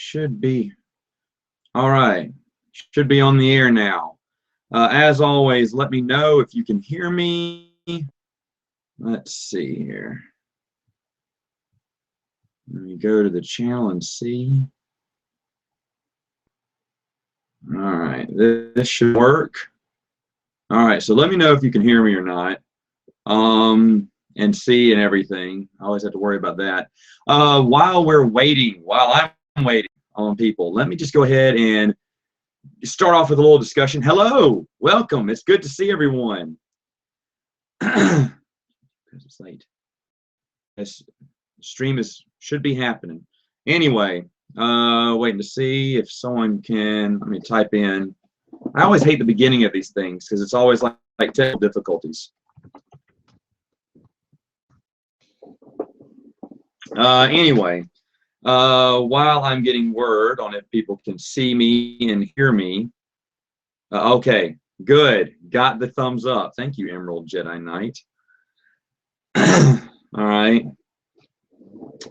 should be. All right. Should be on the air now. As always, let me know if you can hear me. Let's see here. Let me go to the channel and see. All right. This should work. All right. So let me know if you can hear me or not. And see and everything. I always have to worry about that. While I'm waiting on people, let me just go ahead and start off with a little discussion. Hello, welcome. It's good to see everyone. Because it's late. This stream should be happening. Anyway, waiting to see if someone can. Let me type in. I always hate the beginning of these things because it's always like technical difficulties. Anyway, while I'm getting word on if people can see me and hear me. Okay, good. Got the thumbs up. Thank you, Emerald Jedi Knight. All right.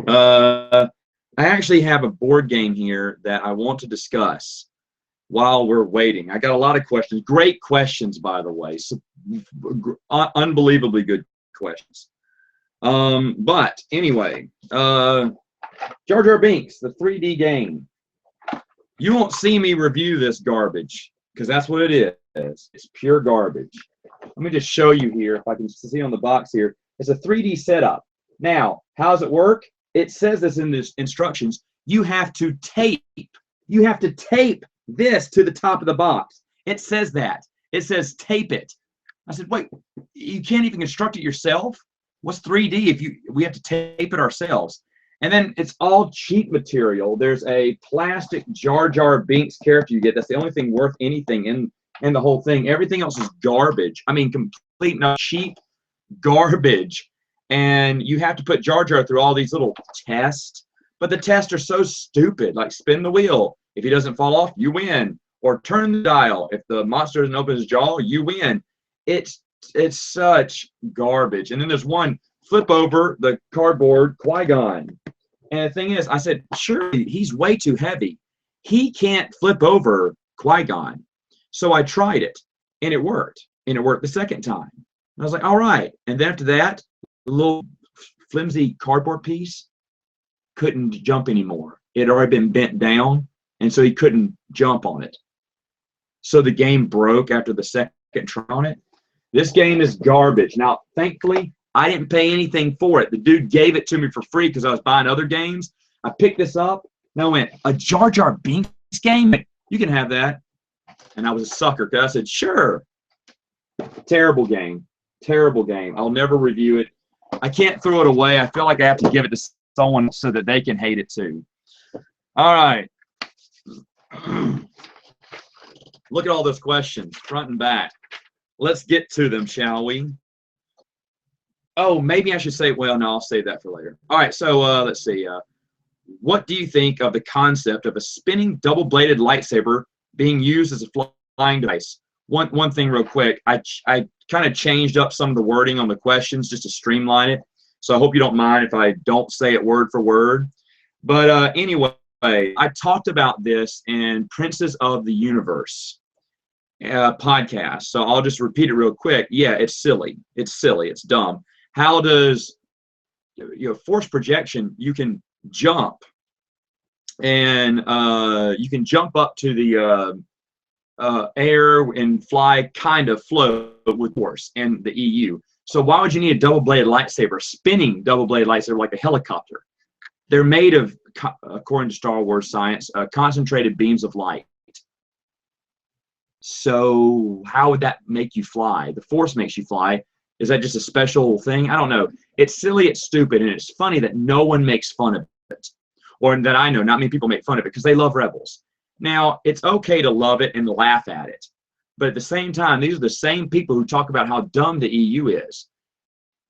I actually have a board game here that I want to discuss while we're waiting. I got a lot of questions. Great questions, by the way. So, unbelievably good questions. But anyway, Jar Jar Binks, the 3D game. You won't see me review this garbage because that's what it is. It's pure garbage. Let me just show you here if I can see on the box here. It's a 3D setup. Now, how does it work? It says this in the instructions. You have to tape. You have to tape this to the top of the box. It says that. It says tape it. I said, wait, you can't even construct it yourself? What's 3D if we have to tape it ourselves? And then it's all cheap material. There's a plastic Jar Jar Binks character you get. That's the only thing worth anything in the whole thing. Everything else is garbage. I mean, complete cheap garbage. And you have to put Jar Jar through all these little tests. But the tests are so stupid. Like spin the wheel. If he doesn't fall off, you win. Or turn the dial. If the monster doesn't open his jaw, you win. It's such garbage. And then there's one, flip over the cardboard Qui-Gon. And the thing is, I said, surely he's way too heavy. He can't flip over Qui-Gon. So I tried it, and it worked. And it worked the second time. And I was like, all right. And then after that, the little flimsy cardboard piece couldn't jump anymore. It had already been bent down, and so he couldn't jump on it. So the game broke after the second try on it. This game is garbage. Now, thankfully, I didn't pay anything for it. The dude gave it to me for free because I was buying other games. I picked this up, and I went, a Jar Jar Binks game? You can have that. And I was a sucker because I said, sure. Terrible game. Terrible game. I'll never review it. I can't throw it away. I feel like I have to give it to someone so that they can hate it too. All right. Look at all those questions, front and back. Let's get to them, shall we? Oh, maybe I should say, well, no, I'll save that for later. All right, so let's see. What do you think of the concept of a spinning double-bladed lightsaber being used as a flying device? One thing real quick. I kind of changed up some of the wording on the questions just to streamline it. So I hope you don't mind if I don't say it word for word. But anyway, I talked about this in Princes of the Universe podcast. So I'll just repeat it real quick. Yeah, it's silly. It's silly. It's dumb. How does force projection? You can jump, and you can jump up to the air and fly, kind of float with force in the EU. So why would you need a double-bladed lightsaber, spinning double-bladed lightsaber like a helicopter? They're made of, according to Star Wars science, concentrated beams of light. So how would that make you fly? The force makes you fly. Is that just a special thing? I don't know. It's silly, it's stupid, and it's funny that no one makes fun of it. Or that I know, not many people make fun of it because they love Rebels. Now, it's okay to love it and laugh at it. But at the same time, these are the same people who talk about how dumb the EU is.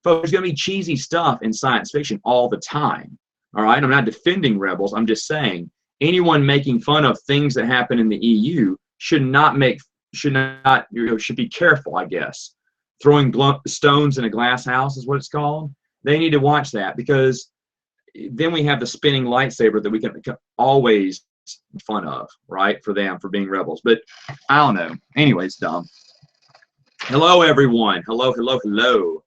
Folks, there's going to be cheesy stuff in science fiction all the time. All right? I'm not defending Rebels. I'm just saying anyone making fun of things that happen in the EU should be careful, I guess. Throwing stones in a glass house is what it's called. They need to watch that, because then we have the spinning lightsaber that we can always fun of, right, for them for being rebels. But I don't know. Anyway, it's dumb. Hello, everyone. Hello, hello, hello.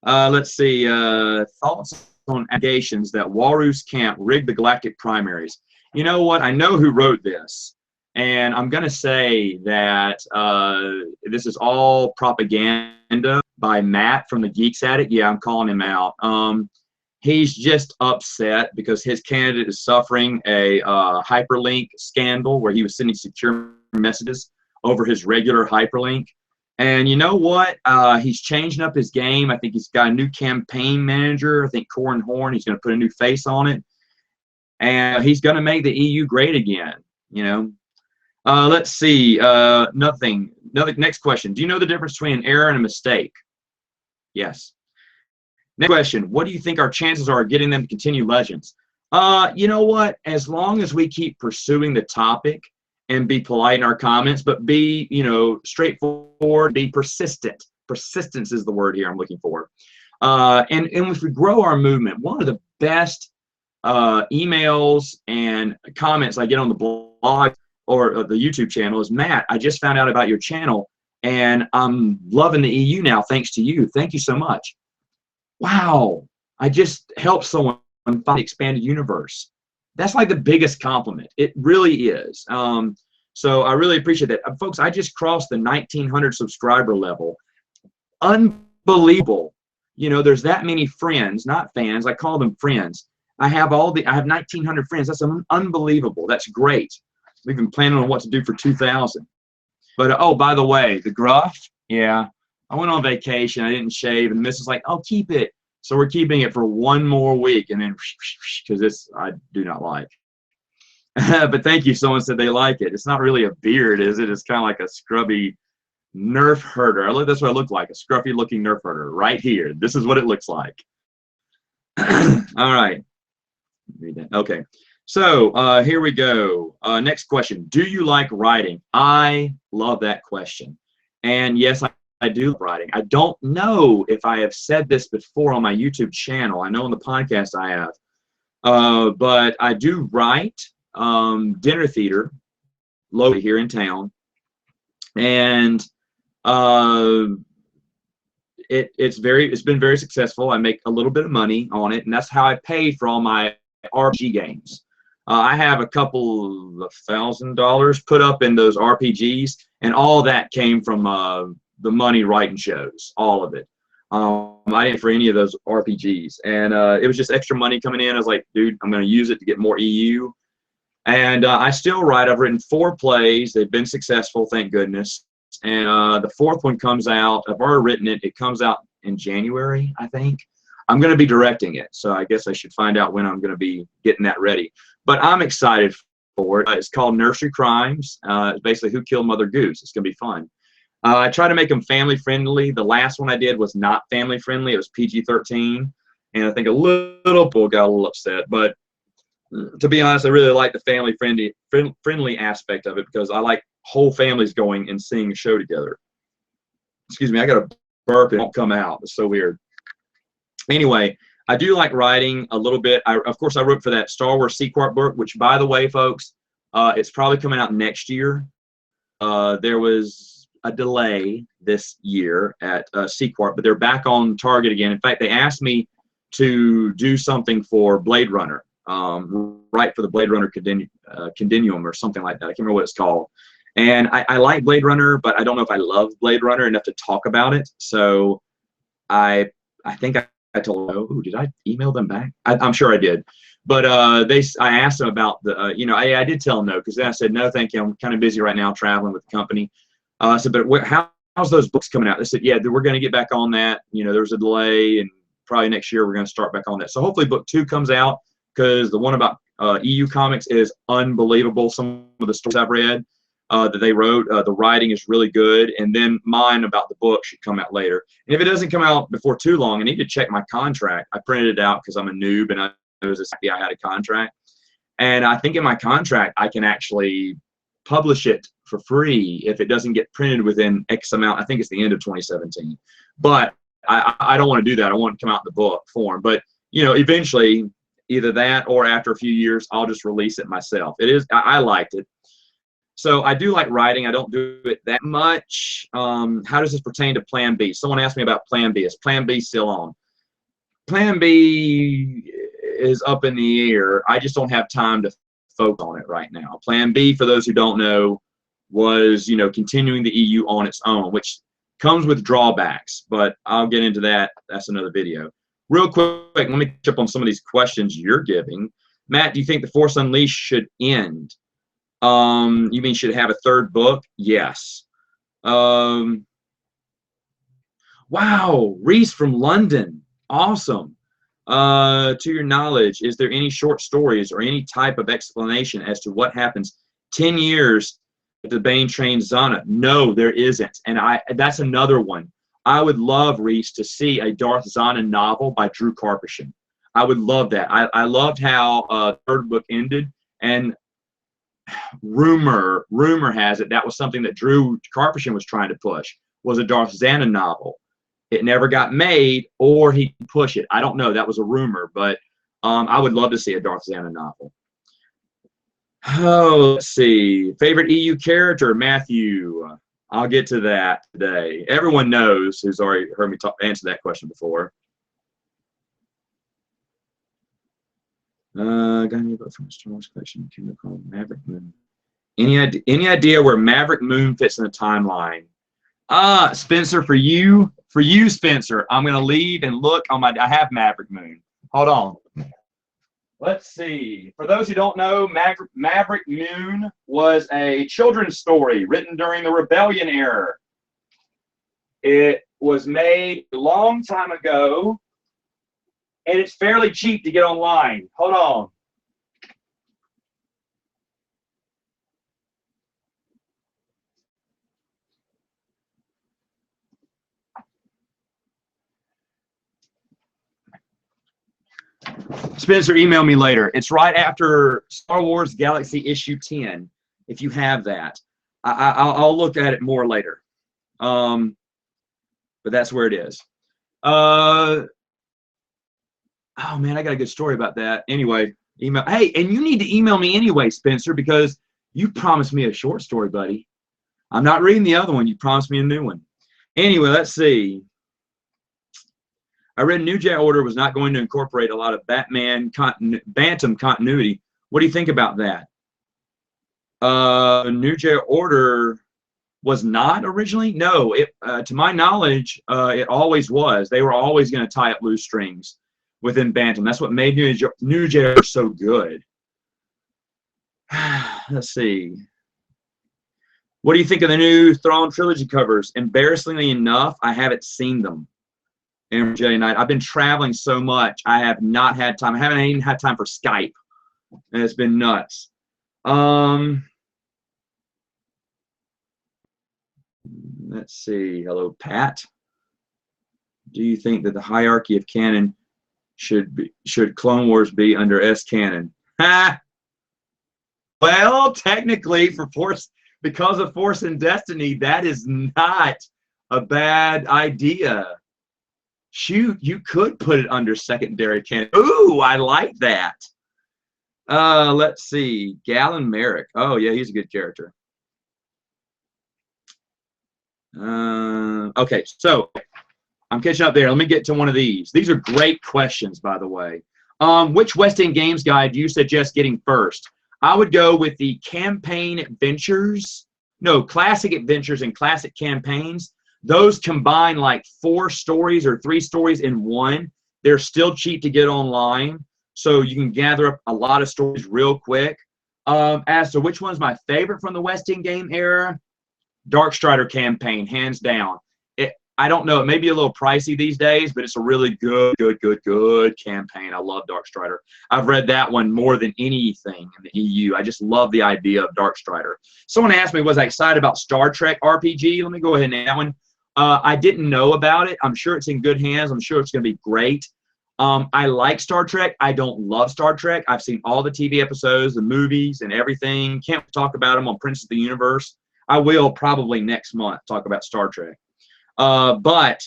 Let's see. Thoughts on allegations that Walrus Camp rigged the galactic primaries. You know what? I know who wrote this. And I'm going to say that this is all propaganda by Matt from the Geeks Addict. Yeah, I'm calling him out. He's just upset because his candidate is suffering a hyperlink scandal where he was sending secure messages over his regular hyperlink. And you know what? He's changing up his game. I think he's got a new campaign manager. I think Corin Horn. He's going to put a new face on it. And he's going to make the EU great again, you know. Let's see. Nothing. Next question. Do you know the difference between an error and a mistake? Yes. Next question. What do you think our chances are of getting them to continue Legends? You know what? As long as we keep pursuing the topic and be polite in our comments, but be, you know, straightforward, be persistent. Persistence is the word here I'm looking for. And if we grow our movement, one of the best emails and comments I get on the blog or the YouTube channel is, Matt, I just found out about your channel and I'm loving the EU now thanks to you. Thank you so much. Wow, I just helped someone find the expanded universe. That's like the biggest compliment. It really is. So I really appreciate that. Folks, I just crossed the 1,900 subscriber level. Unbelievable. You know, there's that many friends, not fans. I call them friends. I have 1,900 friends. That's unbelievable. That's great. We've been planning on what to do for 2,000. But, oh, by the way, the gruff, yeah, I went on vacation. I didn't shave. And the missus is like, oh, keep it. So we're keeping it for one more week. And then, because this I do not like. But thank you. Someone said they like it. It's not really a beard, is it? It's kind of like a scrubby nerf herder. That's what I look like, a scruffy looking nerf herder right here. This is what it looks like. All right. Okay. So here we go. Next question. Do you like writing? I love that question. And yes, I do love writing. I don't know if I have said this before on my YouTube channel. I know on the podcast I have. But I do write dinner theater locally here in town. And it's been very successful. I make a little bit of money on it, and that's how I pay for all my RPG games. I have a couple of $1,000 put up in those RPGs, and all that came from the money writing shows, all of it. I didn't for any of those RPGs, and it was just extra money coming in. I was like, dude, I'm going to use it to get more EU. And I still write. I've written 4 plays. They've been successful, thank goodness. And the 4th one comes out. I've already written it. It comes out in January, I think. I'm going to be directing it, so I guess I should find out when I'm going to be getting that ready. But I'm excited for it. It's called Nursery Crimes. It's basically Who Killed Mother Goose. It's going to be fun. I try to make them family friendly. The last one I did was not family friendly. It was PG-13, and I think a little people got a little upset. But to be honest, I really like the family friendly aspect of it because I like whole families going and seeing a show together. Excuse me, I got a burp. It won't come out. It's so weird. Anyway, I do like writing a little bit. Of course, I wrote for that Star Wars sequel book, which, by the way, folks, it's probably coming out next year. There was a delay this year at sequel, but they're back on target again. In fact, they asked me to do something for Blade Runner, write for the Blade Runner Continuum or something like that. I can't remember what it's called. And I like Blade Runner, but I don't know if I love Blade Runner enough to talk about it. So I think I told them, oh, did I email them back? I'm sure I did. But I asked them about the, you know, I did tell them no, because then I said, no, thank you. I'm kind of busy right now traveling with the company. I said, but how's those books coming out? They said, yeah, we're going to get back on that. You know, there's a delay, and probably next year we're going to start back on that. So hopefully book 2 comes out, because the one about EU comics is unbelievable. Some of the stories I've read that they wrote, the writing is really good. And then mine about the book should come out later. And if it doesn't come out before too long, I need to check my contract. I printed it out because I'm a noob and I was happy I had a contract. And I think in my contract, I can actually publish it for free if it doesn't get printed within X amount. I think it's the end of 2017. But I don't want to do that. I want it to come out in the book form. But, you know, eventually either that or after a few years, I'll just release it myself. I liked it. So I do like writing. I don't do it that much. How does this pertain to Plan B? Someone asked me about Plan B. Is Plan B still on? Plan B is up in the air. I just don't have time to focus on it right now. Plan B, for those who don't know, was, you know, continuing the EU on its own, which comes with drawbacks, but I'll get into that. That's another video. Real quick, let me catch up on some of these questions you're giving. Matt, do you think The Force Unleashed should end? You mean should have a third book? Yes. Wow, Reese from London. Awesome. To your knowledge, is there any short stories or any type of explanation as to what happens 10 years if the Bane trains Zana? No, there isn't. And that's another one. I would love, Reese, to see a Darth Zana novel by Drew Karpyshyn. I would love that. I loved how third book ended, and rumor has it that was something that Drew Karpyshyn was trying to push, was a Darth Zana novel. It never got made, or he could push it. I don't know. That was a rumor, but I would love to see a Darth Zana novel. Oh, let's see. Favorite EU character, Matthew. I'll get to that today. Everyone knows who's already heard me answer that question before. Got any book from Star Wars collection? Maverick Moon. Any idea where Maverick Moon fits in the timeline? Spencer, for you, Spencer, I'm gonna leave and look on my. I have Maverick Moon. Hold on. Let's see. For those who don't know, Maverick Moon was a children's story written during the Rebellion era. It was made a long time ago, and it's fairly cheap to get online. Hold on. Spencer, email me later. It's right after Star Wars Galaxy issue 10, if you have that. I'll look at it more later. But that's where it is. Oh, man, I got a good story about that. Anyway, email. Hey, and you need to email me anyway, Spencer, because you promised me a short story, buddy. I'm not reading the other one. You promised me a new one. Anyway, let's see. I read New Jedi Order was not going to incorporate a lot of Batman Bantam continuity. What do you think about that? New Jedi Order was not originally? No, to my knowledge, it always was. They were always going to tie up loose strings within Bantam. That's what made New Jedi Order so good. Let's see. What do you think of the new Thrawn trilogy covers? Embarrassingly enough, I haven't seen them. Jedi Knight. I've been traveling so much. I have not had time. I haven't even had time for Skype. And it's been nuts. Let's see. Hello, Pat. Do you think that the hierarchy of canon should Clone Wars be under S canon? Ha! Well, technically, because of Force and Destiny, that is not a bad idea. Shoot, you could put it under secondary canon. Ooh, I like that. Let's see. Galen Merrick. Oh, yeah, he's a good character. Okay, so I'm catching up there. Let me get to one of these. These are great questions, by the way. Which West End Games guide do you suggest getting first? I would go with the campaign adventures. No, classic adventures and classic campaigns. Those combine like 4 stories or 3 stories in one. They're still cheap to get online, so you can gather up a lot of stories real quick. As to which one's my favorite from the West End game era, Darkstrider campaign, hands down. I don't know, it may be a little pricey these days, but it's a really good campaign. I love Darkstrider. I've read that one more than anything in the EU. I just love the idea of Darkstrider. Someone asked me, was I excited about Star Trek RPG? Let me go ahead and add that one. I didn't know about it. I'm sure it's in good hands. I'm sure it's going to be great. I like Star Trek. I don't love Star Trek. I've seen all the TV episodes, the movies, and everything. Can't talk about them on Prince of the Universe. I will probably next month talk about Star Trek. But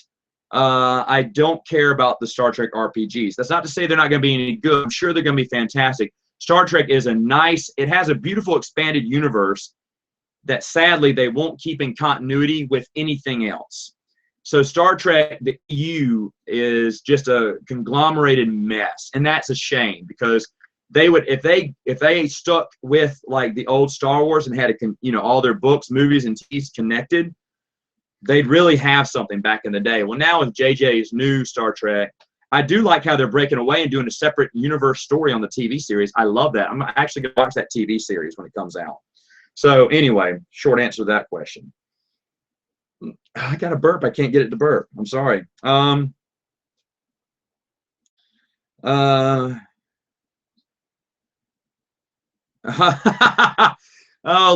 I don't care about the Star Trek RPGs. That's not to say they're not going to be any good. I'm sure they're going to be fantastic. Star Trek is it has a beautiful expanded universe that sadly they won't keep in continuity with anything else. So Star Trek, the EU, is just a conglomerated mess, and that's a shame because they would, if they stuck with like the old Star Wars and had all their books, movies, and TVs connected, they'd really have something back in the day. Well, now with JJ's new Star Trek, I do like how they're breaking away and doing a separate universe story on the TV series. I love that. I'm actually going to watch that TV series when it comes out. So anyway, short answer to that question. I got a burp. I can't get it to burp. I'm sorry. Oh,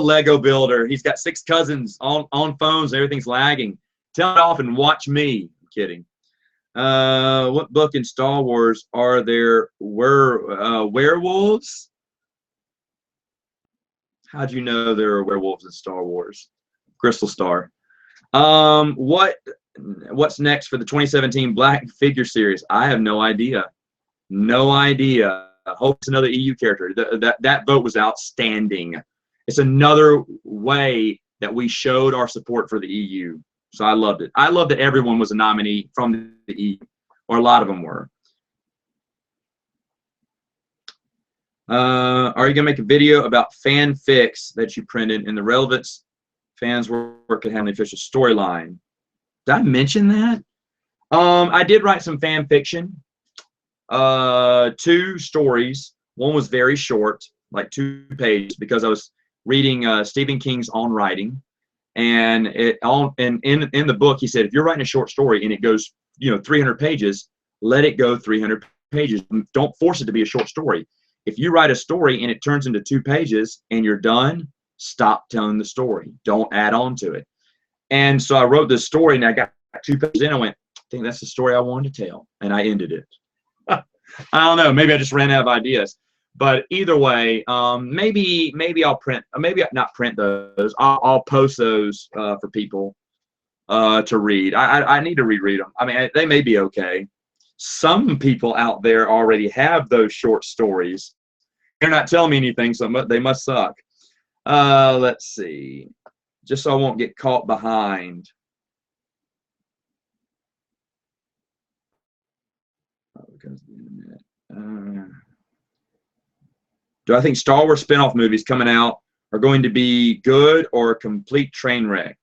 Lego Builder. He's got 6 cousins on phones. Everything's lagging. Tell it off and watch me. I'm kidding. What book in Star Wars are there werewolves? How'd you know there are werewolves in Star Wars? Crystal Star. What's next for the 2017 Black Figure series? I have no idea. No idea. I hope it's another EU character. That vote was outstanding. It's another way that we showed our support for the EU. So I loved it. I love that everyone was a nominee from the EU, or a lot of them were. Are you going to make a video about fanfics that you printed and the relevance fans work at having the official storyline? Did I mention that? I did write some fan fiction. 2 stories. One was very short, like 2 pages, because I was reading Stephen King's On Writing, and in the book he said if you're writing a short story and it goes 300 pages, let it go 300 pages. Don't force it to be a short story. If you write a story and it turns into 2 pages and you're done, stop telling the story. Don't add on to it. And so I wrote this story and I got 2 pages in. I went, I think that's the story I wanted to tell, and I ended it. I don't know. Maybe I just ran out of ideas. But either way, maybe I'll print. Maybe not print those. I'll post those for people to read. I need to reread them. I mean, they may be okay. Some people out there already have those short stories. They're not telling me anything, so they must suck. Let's see. Just so I won't get caught behind. Do I think Star Wars spinoff movies coming out are going to be good or a complete train wreck?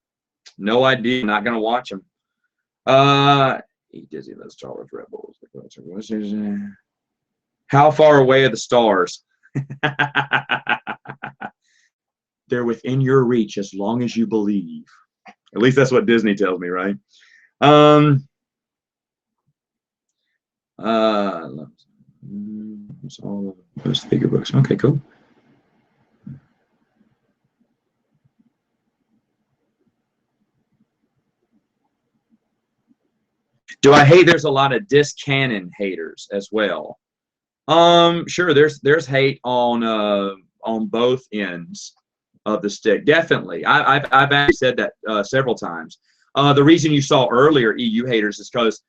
No idea. I'm not going to watch them. Disney loves Star Wars Rebels. How far away are the stars? They're within your reach as long as you believe. At least that's what Disney tells me, right? It's all those figure books. Okay, cool. Do I hate? There's a lot of disc-canon haters as well. Sure. There's hate on both ends of the stick. Definitely. I've actually said that several times. The reason you saw earlier EU haters is because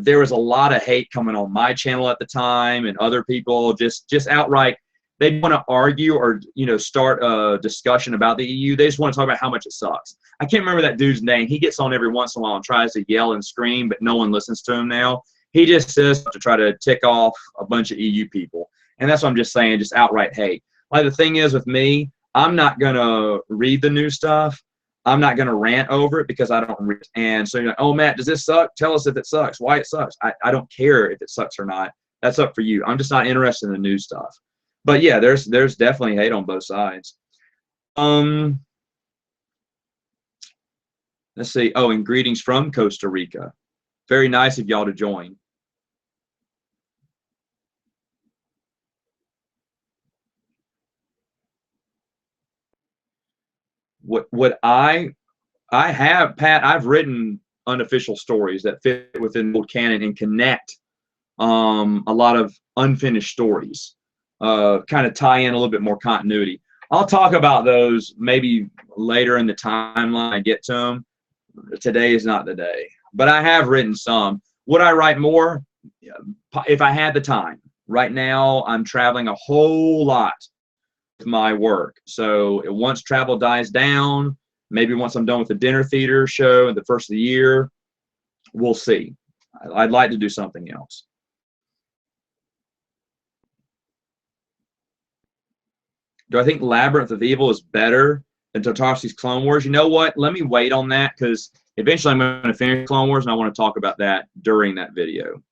there was a lot of hate coming on my channel at the time, and other people just outright, they want to argue or start a discussion about the EU. They just want to talk about how much it sucks. I can't remember that dude's name. He gets on every once in a while and tries to yell and scream, but no one listens to him now. He just says to try to tick off a bunch of EU people, and that's what I'm just saying, just outright hate. Like, the thing is with me, I'm not gonna read the new stuff. I'm not going to rant over it because I don't read. And so you're like, oh, Matt, does this suck? Tell us if it sucks, why it sucks. I don't care if it sucks or not. That's up for you. I'm just not interested in the new stuff. But yeah, there's definitely hate on both sides. Let's see. Oh, and greetings from Costa Rica. Very nice of y'all to join. What I have, Pat, I've written unofficial stories that fit within the old canon and connect a lot of unfinished stories, kind of tie in a little bit more continuity. I'll talk about those maybe later in the timeline I get to them. Today is not the day. but I have written some. Would I write more? If I had the time. Right now, I'm traveling a whole lot with my work. So once travel dies down, maybe once I'm done with the dinner theater show at the first of the year, we'll see. I'd like to do something else. Do I think Labyrinth of Evil is better than Tartakovsky's Clone Wars? You know what? Let me wait on that because eventually I'm going to finish Clone Wars and I want to talk about that during that video.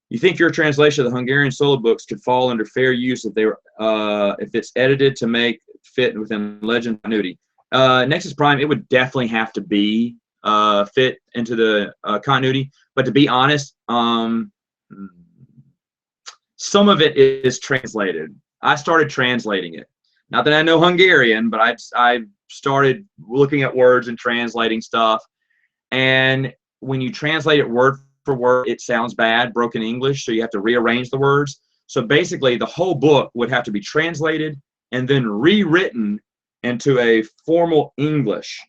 You think your translation of the Hungarian solo books could fall under fair use if they were, if it's edited to make fit within legend continuity? Nexus Prime, it would definitely have to be fit into the continuity. But to be honest, some of it is translated. I started translating it. Not that I know Hungarian, but I started looking at words and translating stuff. And when you translate it word for word, it sounds bad, broken English, so you have to rearrange the words. So basically, the whole book would have to be translated and then rewritten into a formal English.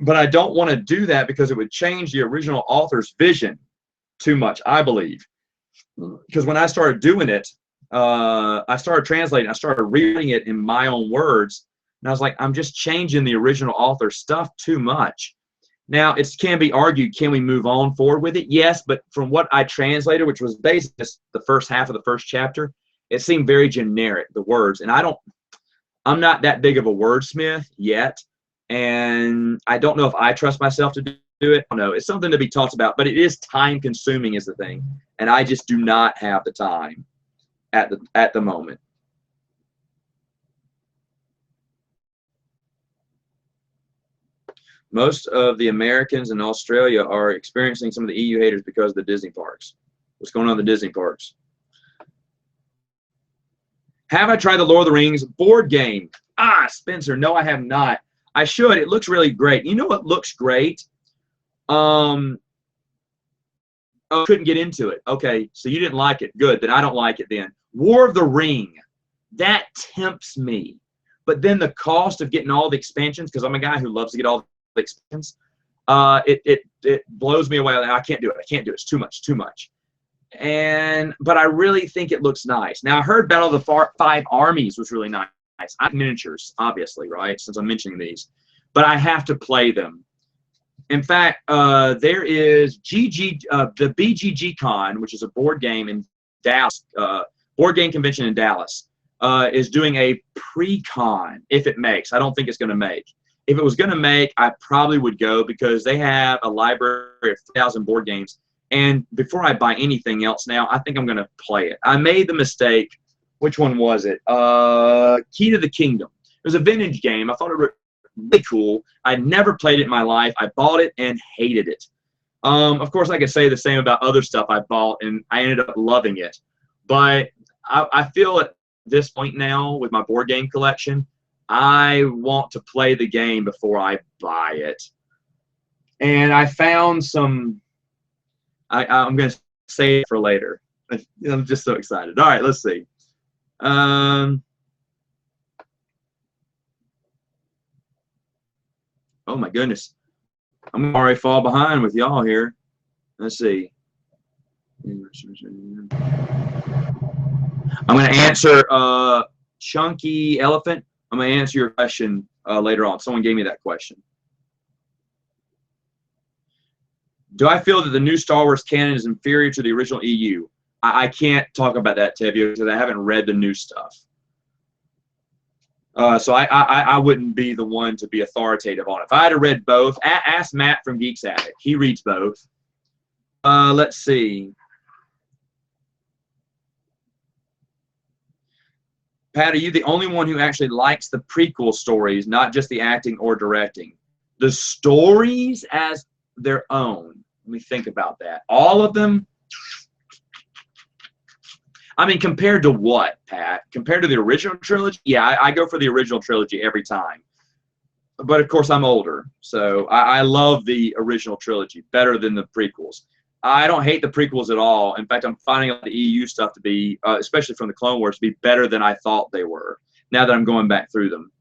But I don't want to do that because it would change the original author's vision too much, I believe. Because when I started doing it, I started translating, I started reading it in my own words, and I was like, I'm just changing the original author's stuff too much. Now, it can be argued, can we move on forward with it? Yes, but from what I translated, which was basically just the first half of the first chapter, it seemed very generic, the words. And I'm not that big of a wordsmith yet, and I don't know if I trust myself to do it. I don't know. It's something to be talked about, but it is time-consuming is the thing, and I just do not have the time at the moment. Most of the Americans in Australia are experiencing some of the EU haters because of the Disney parks. What's going on in the Disney parks? Have I tried the Lord of the Rings board game? Spencer, no, I have not. I should. It looks really great. You know what looks great? Oh, couldn't get into it. Okay, so you didn't like it. Good, then I don't like it then. War of the Ring. That tempts me. But then the cost of getting all the expansions, because I'm a guy who loves to get all the expansions, it blows me away. I can't do it. I can't do it. It's too much. But I really think it looks nice. Now, I heard Battle of the Five Armies was really nice. I have miniatures, obviously, right, since I'm mentioning these. But I have to play them. In fact, there is the BGG Con, which is a board game in Dallas, board game convention in Dallas, is doing a pre-con, if it makes. I don't think it's going to make. If it was going to make, I probably would go because they have a library of 1,000 board games. And before I buy anything else now, I think I'm going to play it. I made the mistake. Which one was it? Key to the Kingdom. It was a vintage game. I thought it was really cool. I'd never played it in my life. I bought it and hated it. Of course, I could say the same about other stuff I bought, and I ended up loving it. But I feel at this point now with my board game collection, I want to play the game before I buy it. And I found some. I'm going to save it for later. I'm just so excited. All right, let's see. Oh my goodness, I'm already fall behind with y'all here. Let's see. I'm going to answer Chunky Elephant. I'm going to answer your question later on. Someone gave me that question. Do I feel that the new Star Wars canon is inferior to the original EU? I can't talk about that, Tevye, because I haven't read the new stuff. So I wouldn't be the one to be authoritative on it. If I had read both, ask Matt from Geeks Attic. He reads both. Let's see. Pat, are you the only one who actually likes the prequel stories, not just the acting or directing? The stories as their own. Let me think about that. All of them? I mean, compared to what, Pat? Compared to the original trilogy? Yeah, I go for the original trilogy every time. But, of course, I'm older, so I love the original trilogy better than the prequels. I don't hate the prequels at all. In fact, I'm finding out the EU stuff to be, especially from the Clone Wars, to be better than I thought they were, now that I'm going back through them.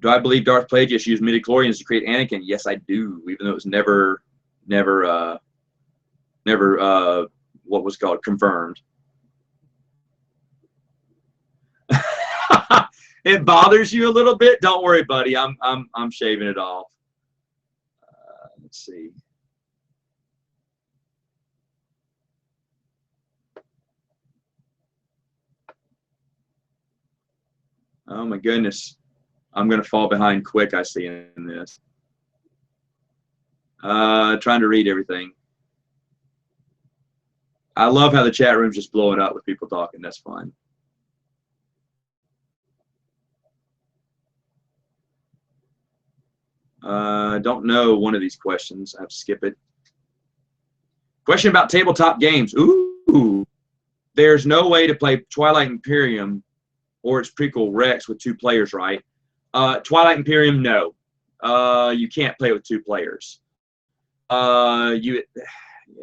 Do I believe Darth Plagueis used midichlorians to create Anakin? Yes, I do, even though it was never what was called confirmed. It bothers you a little bit? Don't worry, buddy. I'm shaving it off. Let's see. Oh my goodness. I'm going to fall behind quick, I see in this. Trying to read everything. I love how the chat room's just blowing up with people talking. That's fun. Don't know one of these questions. I have to skip it. Question about tabletop games. Ooh. There's no way to play Twilight Imperium or its prequel Rex with 2 players, right? Twilight Imperium, no. You can't play with 2 players. You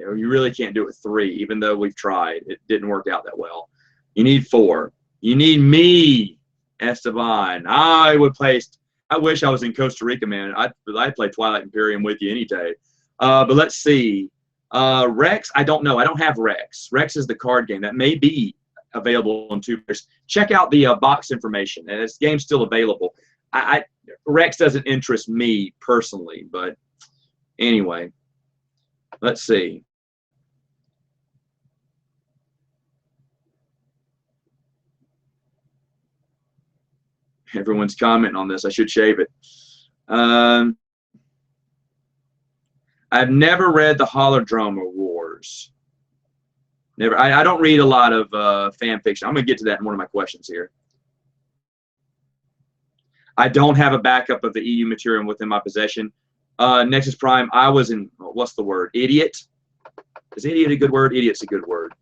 really can't do it with 3, even though we've tried. It didn't work out that well. You need 4. You need me, Esteban. I wish I was in Costa Rica, man. I'd play Twilight Imperium with you any day. But let's see. Rex, I don't know. I don't have Rex. Rex is the card game. That may be available on 2 players. Check out the box information. And this game's still available. Rex doesn't interest me personally, but anyway. Let's see. Everyone's commenting on this. I should shave it. I've never read the Holodrome Wars. Never. I don't read a lot of fan fiction. I'm going to get to that in one of my questions here. I don't have a backup of the EU material within my possession. Nexus Prime, I was in, what's the word? Idiot? Is idiot a good word? Idiot's a good word.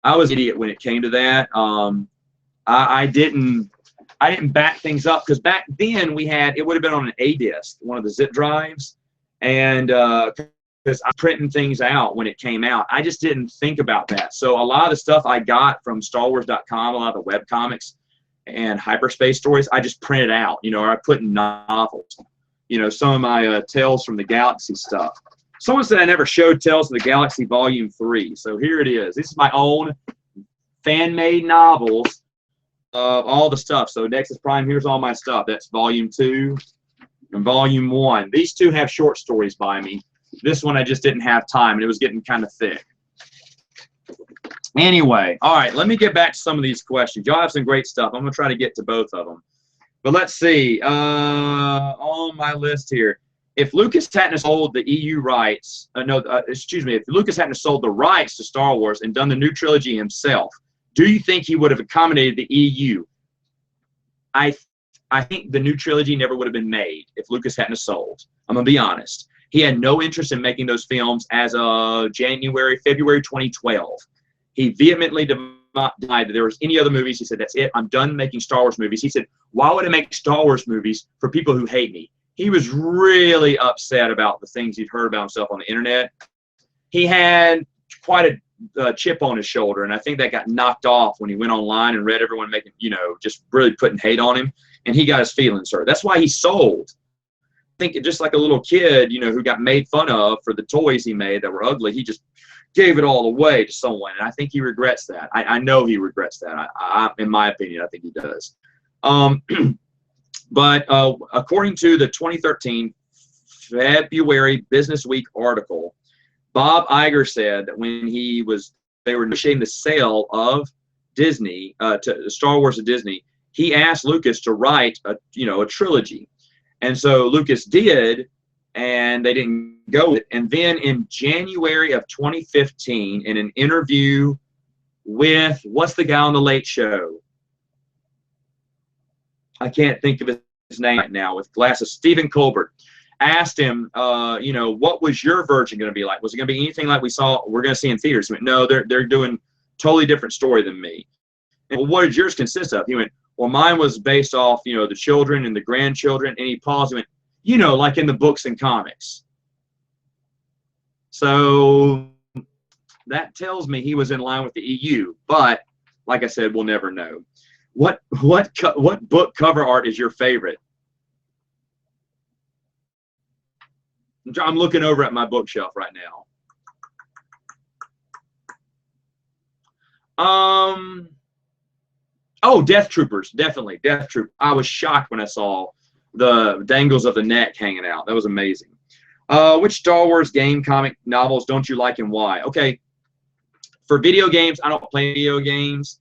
I was an idiot when it came to that. I didn't back things up because back then it would have been on an A disk, one of the zip drives, and because I'm printing things out when it came out, I just didn't think about that. So a lot of the stuff I got from StarWars.com, a lot of the web comics and hyperspace stories, I just printed out, or I put in novels. Some of my Tales from the Galaxy stuff. Someone said I never showed Tales of the Galaxy Volume 3. So here it is. This is my own fan-made novels of all the stuff. So Nexus Prime, here's all my stuff. That's Volume 2 and Volume 1. These 2 have short stories by me. This one I just didn't have time, and it was getting kind of thick. Anyway, all right, let me get back to some of these questions. Y'all have some great stuff. I'm going to try to get to both of them. But let's see, on my list here, if Lucas hadn't sold the EU rights, if Lucas hadn't sold the rights to Star Wars and done the new trilogy himself, do you think he would have accommodated the EU? I think the new trilogy never would have been made if Lucas hadn't sold. I'm going to be honest. He had no interest in making those films as of February 2012. He vehemently denied that there was any other movies. He said, that's it. I'm done making Star Wars movies. He said, why would I make Star Wars movies for people who hate me? He was really upset about the things he'd heard about himself on the internet. He had quite a chip on his shoulder, and I think that got knocked off when he went online and read everyone making, just really putting hate on him, and he got his feelings hurt. That's why he sold. I think just like a little kid, who got made fun of for the toys he made that were ugly, he just gave it all away to someone, and I think he regrets that. I know he regrets that. In my opinion, I think he does. But according to the 2013 February Business Week article, Bob Iger said that when they were negotiating the sale of Disney to Star Wars to Disney, he asked Lucas to write a trilogy, and so Lucas did, and they didn't go with it. And then in January of 2015, in an interview with, what's the guy on the Late Show? I can't think of his name right now, with glasses, Stephen Colbert, asked him, what was your version going to be like? Was it going to be anything like we're going to see in theaters? He went, no, they're doing totally different story than me. And, well, what did yours consist of? He went, well, mine was based off, the children and the grandchildren. And he paused and went, like in the books and comics. So that tells me he was in line with the EU. But like I said, we'll never know. What book cover art is your favorite? I'm looking over at my bookshelf right now. Oh, Death Troopers, definitely. Death Troop. I was shocked when I saw the dangles of the neck hanging out. That was amazing. Which Star Wars game, comic, novels don't you like and why? Okay, for video games, I don't play video games.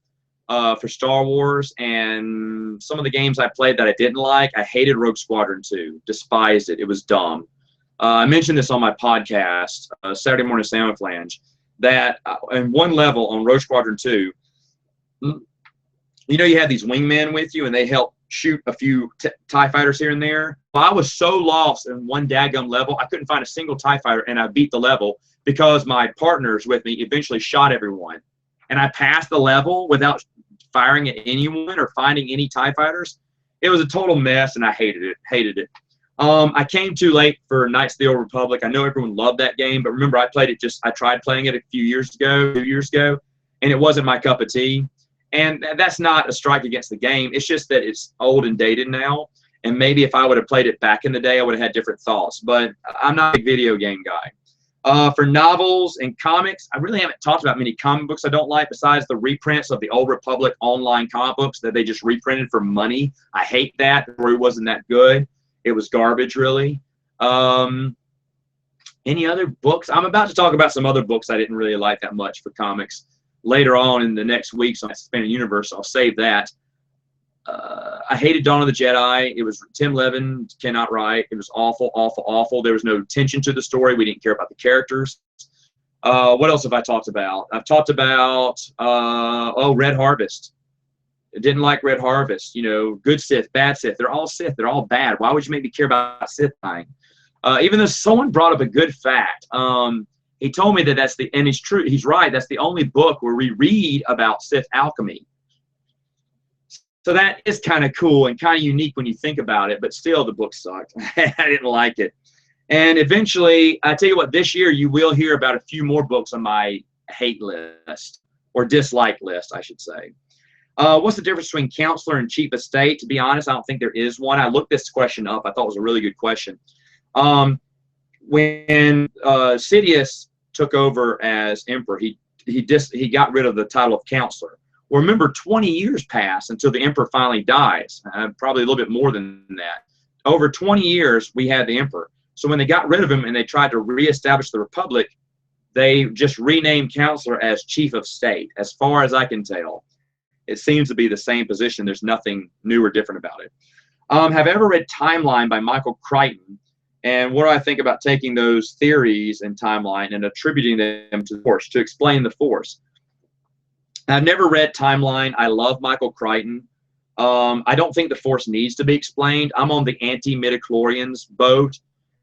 For Star Wars, and some of the games I played that I didn't like, I hated Rogue Squadron 2. Despised it. It was dumb. I mentioned this on my podcast, Saturday Morning Salmon Flange, that in one level on Rogue Squadron 2, you know, you had these wingmen with you, and they help shoot a few TIE fighters here and there. Well, I was so lost in one daggum level, I couldn't find a single TIE fighter, and I beat the level because my partners with me eventually shot everyone. And I passed the level without firing at anyone or finding any TIE fighters. It was a total mess, and I hated it. I came too late for Knights of the Old Republic. I know everyone loved that game, but remember, I tried playing it a few years ago, 2 years ago, and it wasn't my cup of tea. And that's not a strike against the game. It's just that it's old and dated now. And maybe if I would have played it back in the day, I would have had different thoughts. But I'm not a video game guy. For novels and comics, I really haven't talked about many comic books I don't like besides the reprints of the Old Republic online comic books that they just reprinted for money. I hate that. The story wasn't that good. It was garbage, really. Any other books? I'm about to talk about some other books I didn't really like that much for comics. Later on in the next weeks on Expanded Universe, I'll save that. I hated Dawn of the Jedi. It was Tim Levin cannot write. It was awful, awful, awful. There was no tension to the story. We didn't care about the characters. What else have I talked about? I've talked about Red Harvest. I didn't like Red Harvest. You know, good Sith, bad Sith. They're all Sith. They're all bad. Why would you make me care about Sith dying? Even though someone brought up a good fact. He told me that and it's true, he's right, that's the only book where we read about Sith alchemy. So that is kind of cool and kind of unique when you think about it, but still the book sucked. I didn't like it. And eventually, I tell you what, this year you will hear about a few more books on my hate list, or dislike list, I should say. What's the difference between counselor and chief of state? To be honest, I don't think there is one. I looked this question up. I thought it was a really good question. When Sidious took over as emperor, he got rid of the title of counselor. Well, remember, 20 years pass until the emperor finally dies. Probably a little bit more than that. Over 20 years, we had the emperor. So when they got rid of him and they tried to reestablish the republic, they just renamed counselor as chief of state. As far as I can tell, it seems to be the same position. There's nothing new or different about it. Have I ever read Timeline by Michael Crichton? And what do I think about taking those theories in Timeline and attributing them to the Force, to explain the Force? I've never read Timeline. I love Michael Crichton. I don't think the Force needs to be explained. I'm on the anti-midichlorians boat.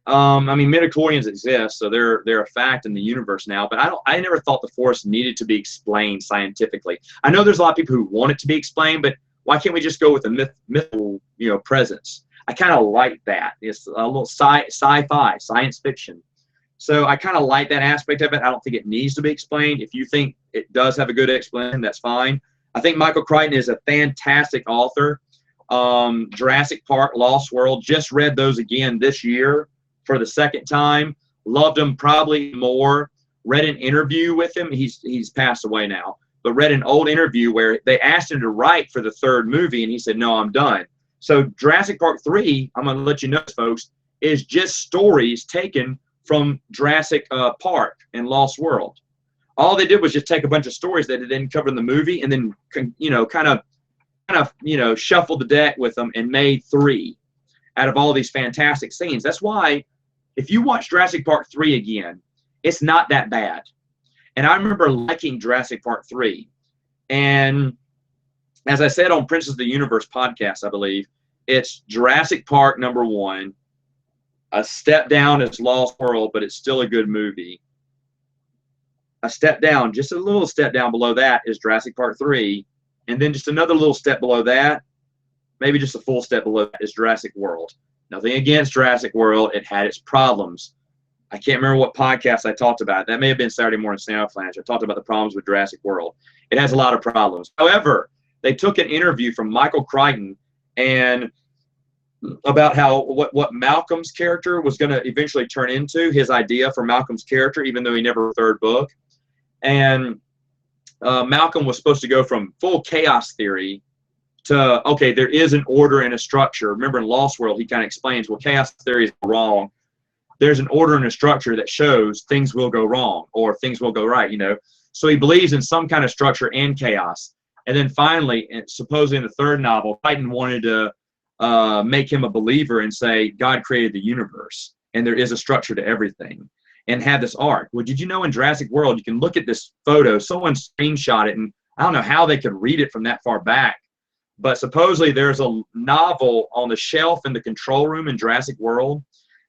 I mean, midichlorians exist, so they're a fact in the universe now. But I never thought the Force needed to be explained scientifically. I know there's a lot of people who want it to be explained, but why can't we just go with a mythical, presence? I kind of like that. It's a little sci-fi, science fiction. So I kind of like that aspect of it. I don't think it needs to be explained. If you think it does have a good explanation, that's fine. I think Michael Crichton is a fantastic author. Jurassic Park, Lost World, just read those again this year for the second time. Loved them probably more. Read an interview with him. He's passed away now. But read an old interview where they asked him to write for the third movie, and he said, no, I'm done. So Jurassic Park 3, I'm going to let you know, folks, is just stories taken from Jurassic Park and Lost World. All they did was just take a bunch of stories that they didn't cover in the movie and then, kind of shuffled the deck with them and made 3 out of all these fantastic scenes. That's why if you watch Jurassic Park 3 again, it's not that bad. And I remember liking Jurassic Park 3. And as I said on Princess of the Universe podcast, I believe, it's Jurassic Park #1. A step down is Lost World, but it's still a good movie. A step down, just a little step down below that, is Jurassic Park 3. And then just another little step below that, maybe just a full step below that, is Jurassic World. Nothing against Jurassic World. It had its problems. I can't remember what podcast I talked about. That may have been Saturday Morning Snail Flange. I talked about the problems with Jurassic World. It has a lot of problems. However, they took an interview from Michael Crichton, and about how what Malcolm's character was going to eventually turn into, his idea for Malcolm's character, even though he never wrote a third book. And Malcolm was supposed to go from full chaos theory to, okay, there is an order and a structure. Remember in Lost World, he kind of explains, well, chaos theory is wrong. There's an order and a structure that shows things will go wrong or things will go right, you know. So he believes in some kind of structure and chaos. And then finally, supposedly in the third novel, Titan wanted to make him a believer and say God created the universe and there is a structure to everything and have this arc. Well, did you know in Jurassic World, you can look at this photo, someone screenshot it, and I don't know how they could read it from that far back, but supposedly there's a novel on the shelf in the control room in Jurassic World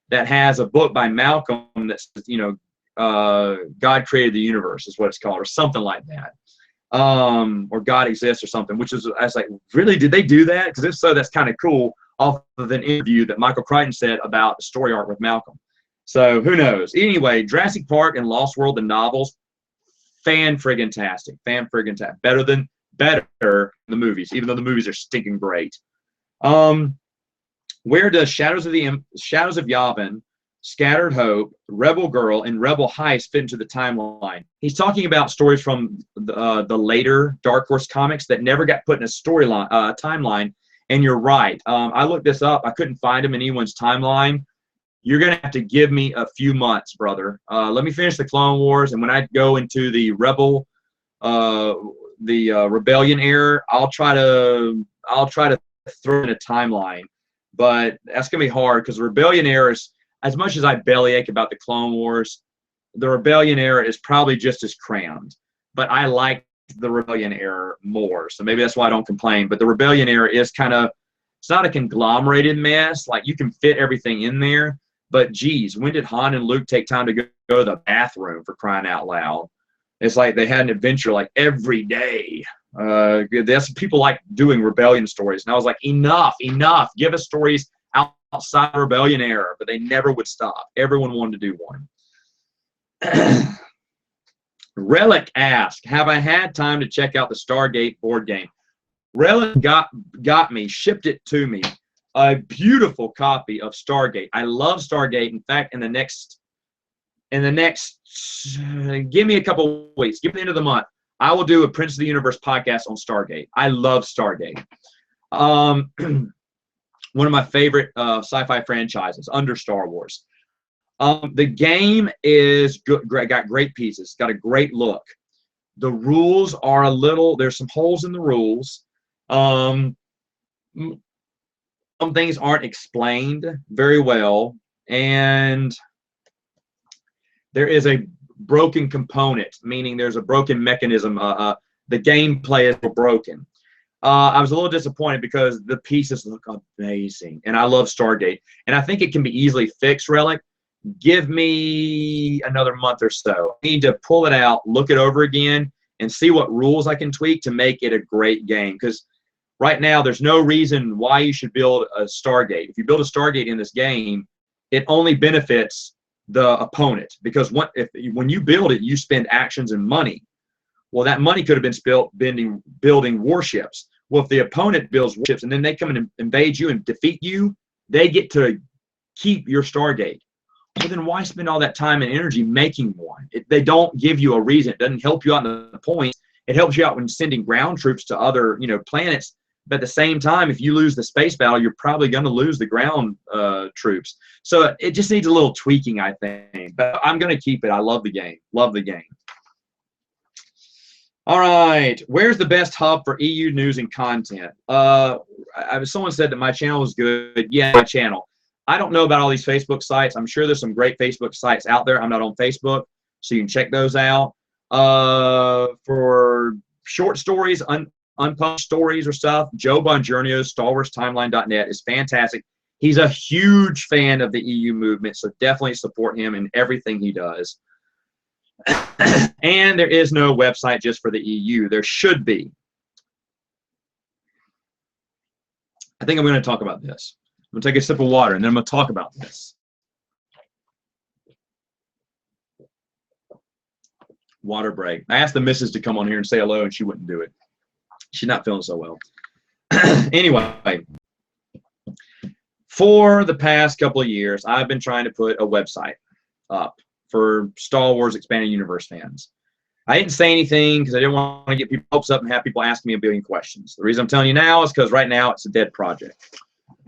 that has a book by Malcolm that's, you know, God created the universe is what it's called, or something like that. Or God exists or something, which is, I was like, really, did they do that? Because if so, that's kind of cool off of an interview that Michael Crichton said about the story arc with Malcolm. So who knows? Anyway, Jurassic Park and Lost World, the novels, fan-friggin-tastic. Fan-friggin-tastic. Better than the movies, even though the movies are stinking great. Where does Shadows of Yavin, Scattered Hope, Rebel Girl, and Rebel Heist fit into the timeline? He's talking about stories from the later Dark Horse comics that never got put in a storyline timeline. And you're right. I looked this up. I couldn't find them in anyone's timeline. You're going to have to give me a few months, brother. Let me finish the Clone Wars, and when I go into the Rebellion era, I'll try to throw in a timeline. But that's going to be hard because the Rebellion era is, as much as I bellyache about the Clone Wars, the Rebellion era is probably just as crammed. But I like the Rebellion era more, so maybe that's why I don't complain. But the Rebellion era is kind of, it's not a conglomerated mess. Like, you can fit everything in there. But, geez, when did Han and Luke take time to go to the bathroom, for crying out loud? It's like they had an adventure, like, every day. That's people like doing Rebellion stories. And I was like, enough. Give us stories outside the Rebellion era. But they never would stop. Everyone wanted to do one. Relic asked, have I had time to check out the Stargate board game? Relic got me, shipped it to me. A beautiful copy of Stargate. I love Stargate. In fact, in the next, give me a couple weeks. Give me the end of the month. I will do a Prince of the Universe podcast on Stargate. I love Stargate. One of my favorite sci-fi franchises under Star Wars. The game is good. Got great pieces. Got a great look. The rules are a little. There's some holes in the rules. Some things aren't explained very well, and there is a broken component, meaning there's a broken mechanism. The gameplay is broken. I was a little disappointed because the pieces look amazing, and I love Stargate, and I think it can be easily fixed, Relic. Give me another month or so. I need to pull it out, look it over again, and see what rules I can tweak to make it a great game. Because right now, there's no reason why you should build a Stargate. If you build a Stargate in this game, it only benefits the opponent. Because when you build it, you spend actions and money. Well, that money could have been spent building warships. Well, if the opponent builds warships and then they come and invade you and defeat you, they get to keep your Stargate. Well, then why spend all that time and energy making one? They don't give you a reason. It doesn't help you out in the points. It helps you out when sending ground troops to other, planets. But at the same time, if you lose the space battle, you're probably going to lose the ground troops. So it just needs a little tweaking, I think. But I'm going to keep it. I love the game. Love the game. All right. Where's the best hub for EU news and content? Someone said that my channel was good. Yeah, my channel. I don't know about all these Facebook sites. I'm sure there's some great Facebook sites out there. I'm not on Facebook, so you can check those out. For short stories, unpublished stories or stuff, Joe Bongiorno's StarWarsTimeline.net is fantastic. He's a huge fan of the EU movement, so definitely support him in everything he does. And there is no website just for the EU. There should be. I think I'm going to talk about this. I'm going to take a sip of water, and then I'm going to talk about this. Water break. I asked the missus to come on here and say hello, and she wouldn't do it. She's not feeling so well. Anyway, For the past couple of years, I've been trying to put a website up for Star Wars Expanded Universe fans. I didn't say anything because I didn't want to get people's hopes up and have people ask me a billion questions. The reason I'm telling you now is because right now it's a dead project.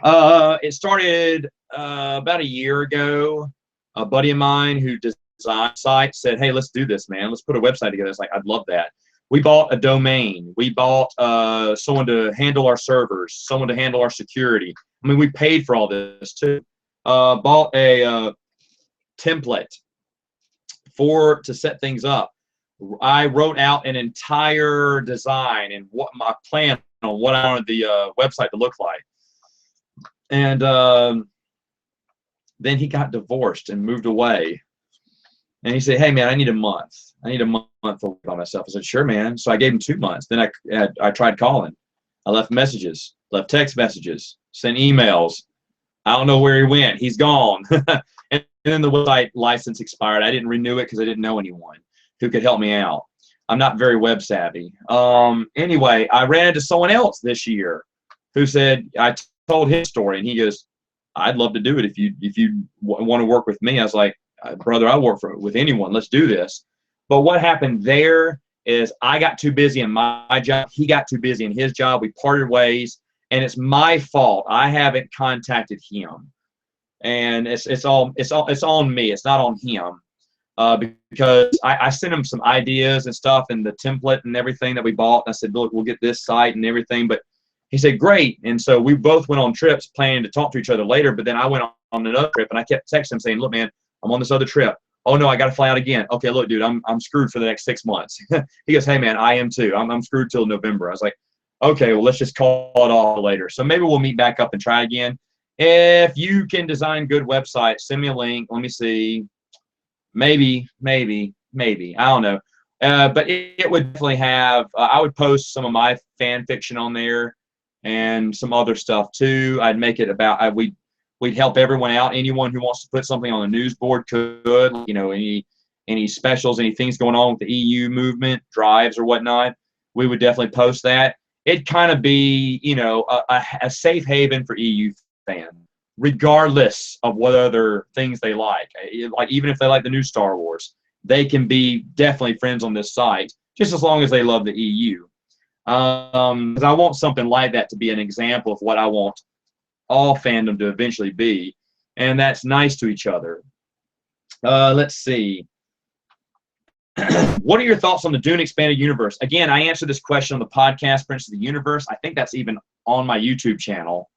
It started about a year ago. A buddy of mine who designed sites said, "Hey, let's do this, man. Let's put a website together." It's like, I'd love that. We bought a domain. We bought someone to handle our servers, someone to handle our security. I mean, we paid for all this too. Bought a template to set things up. I wrote out an entire design and what my plan on what I wanted the website to look like. And then he got divorced and moved away. And he said, "Hey, man, I need a month. I need a month to work on myself." I said, "Sure, man." So I gave him 2 months. Then I tried calling. I left messages, left text messages, sent emails. I don't know where he went. He's gone. And then the website license expired. I didn't renew it because I didn't know anyone who could help me out. I'm not very web savvy. Anyway, I ran into someone else this year who said, I told his story, and he goes, "I'd love to do it if you want to work with me." I was like, "Brother, I work with anyone. Let's do this." But what happened there is I got too busy in my job. He got too busy in his job. We parted ways, and it's my fault. I haven't contacted him, and it's on me. It's not on him. Because I sent him some ideas and stuff and the template and everything that we bought. And I said, "Look, we'll get this site and everything." But he said, "Great." And so we both went on trips planning to talk to each other later. But then I went on another trip, and I kept texting him saying, "Look, man, I'm on this other trip. Oh, no, I got to fly out again. Okay, look, dude, I'm screwed for the next 6 months." He goes, "Hey, man, I am too. I'm screwed till November." I was like, "Okay, well, let's just call it off later." So maybe we'll meet back up and try again. If you can design good websites, send me a link. Let me see. Maybe. I don't know. But it would definitely have, I would post some of my fan fiction on there and some other stuff too. I'd make it about, we'd help everyone out. Anyone who wants to put something on the news board could, you know, any specials, any things going on with the EU movement, drives or whatnot, we would definitely post that. It'd kind of be, you know, a safe haven for EU fans, regardless of what other things they like. Like, even if they like the new Star Wars, they can be definitely friends on this site, just as long as they love the EU. Because I want something like that to be an example of what I want all fandom to eventually be, and that's nice to each other. Let's see. What are your thoughts on the Dune Expanded Universe? Again, I answered this question on the podcast, Prince of the Universe. I think that's even on my YouTube channel.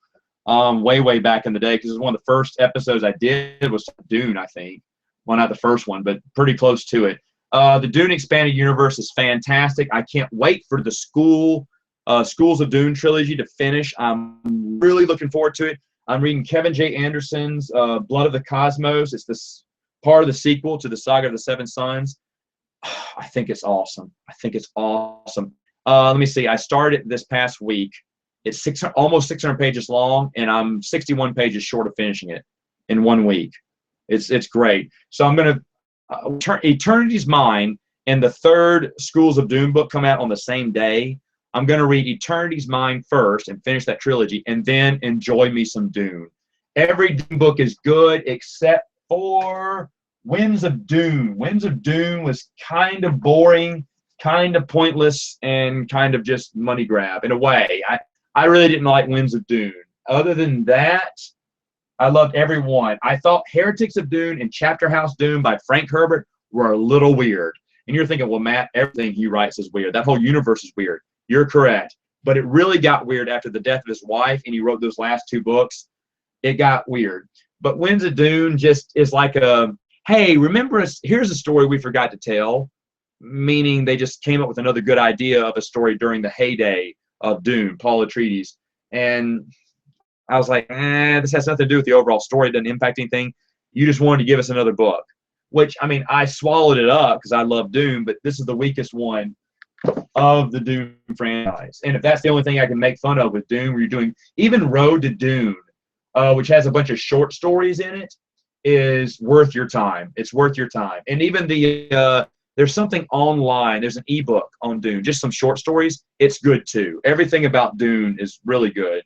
Way back in the day, because it was one of the first episodes I did was Dune, I think. Well, not the first one, but pretty close to it. The Dune Expanded Universe is fantastic. I can't wait for the Schools of Dune trilogy to finish. I'm really looking forward to it. I'm reading Kevin J. Anderson's Blood of the Cosmos. It's this part of the sequel to the Saga of the Seven Sons. I think it's awesome. Let me see. I started this past week. It's almost 600 pages long, and I'm 61 pages short of finishing it in 1 week. It's great. So I'm going to Eternity's Mine and the third Schools of Dune book come out on the same day. I'm going to read Eternity's Mine first and finish that trilogy, and then enjoy me some Dune. Every Dune book is good except for Winds of Dune. Winds of Dune was kind of boring, kind of pointless, and kind of just money grab in a way. I really didn't like Winds of Dune. Other than that, I loved every one. I thought Heretics of Dune and Chapter House Dune by Frank Herbert were a little weird. And you're thinking, well, Matt, everything he writes is weird. That whole universe is weird. You're correct. But it really got weird after the death of his wife, and he wrote those last 2 books. It got weird. But Winds of Dune just is like hey, remember, here's a story we forgot to tell, meaning they just came up with another good idea of a story during the heyday of Dune, Paul Atreides. And I was like, this has nothing to do with the overall story. It doesn't impact anything. You just wanted to give us another book. Which, I mean, I swallowed it up because I love Dune, but this is the weakest one of the Dune franchise. And if that's the only thing I can make fun of with Dune, where you're doing even Road to Dune, which has a bunch of short stories in it, is worth your time. It's worth your time. And even there's something online. There's an ebook on Dune, just some short stories. It's good too. Everything about Dune is really good,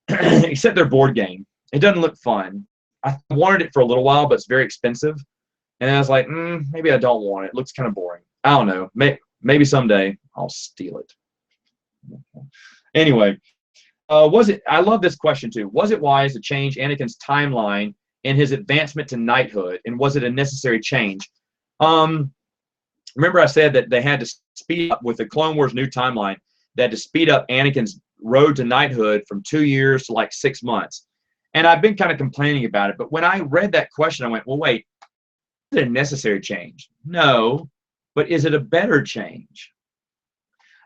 except their board game. It doesn't look fun. I wanted it for a little while, but it's very expensive. And I was like, maybe I don't want it. It looks kind of boring. I don't know. Maybe someday I'll steal it. Anyway, I love this question too. Was it wise to change Anakin's timeline in his advancement to knighthood? And was it a necessary change? Remember I said that they had to speed up with the Clone Wars new timeline. They had to speed up Anakin's road to knighthood from 2 years to like 6 months. And I've been kind of complaining about it. But when I read that question, I went, well, wait, is it a necessary change? No. But is it a better change?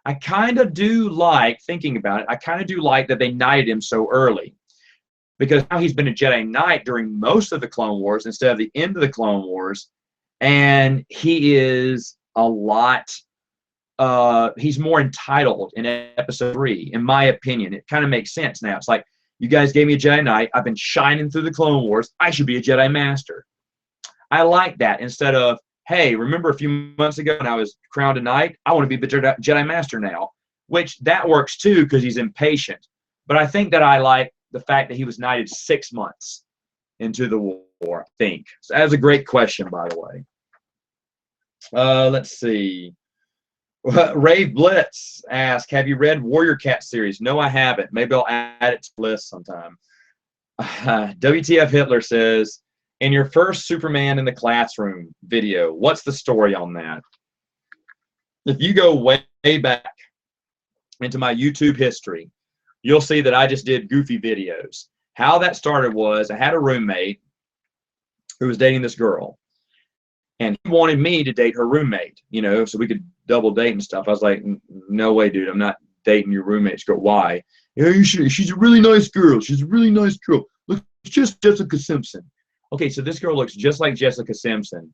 I kind of do like, thinking about it, I kind of do like that they knighted him so early. Because now he's been a Jedi Knight during most of the Clone Wars instead of the end of the Clone Wars. And he is a lot, he's more entitled in episode 3, in my opinion. It kind of makes sense now. It's like, you guys gave me a Jedi Knight. I've been shining through the Clone Wars. I should be a Jedi Master. I like that instead of, hey, remember a few months ago when I was crowned a knight? I want to be the Jedi Master now, which that works too because he's impatient. But I think that I like the fact that he was knighted 6 months into the war, I think. So that was a great question, by the way. Let's see. Rave Blitz asked, have you read Warrior Cat series? No, I haven't. Maybe I'll add it to the list sometime. WTF Hitler says, in your first Superman in the Classroom video, what's the story on that? If you go way back into my YouTube history, you'll see that I just did goofy videos. How that started was I had a roommate who was dating this girl. And he wanted me to date her roommate, you know, so we could double date and stuff. I was like, no way, dude. I'm not dating your roommate. She goes, why? Yeah, you should. She's a really nice girl. She's a really nice girl. Looks just Jessica Simpson. Okay, so this girl looks just like Jessica Simpson,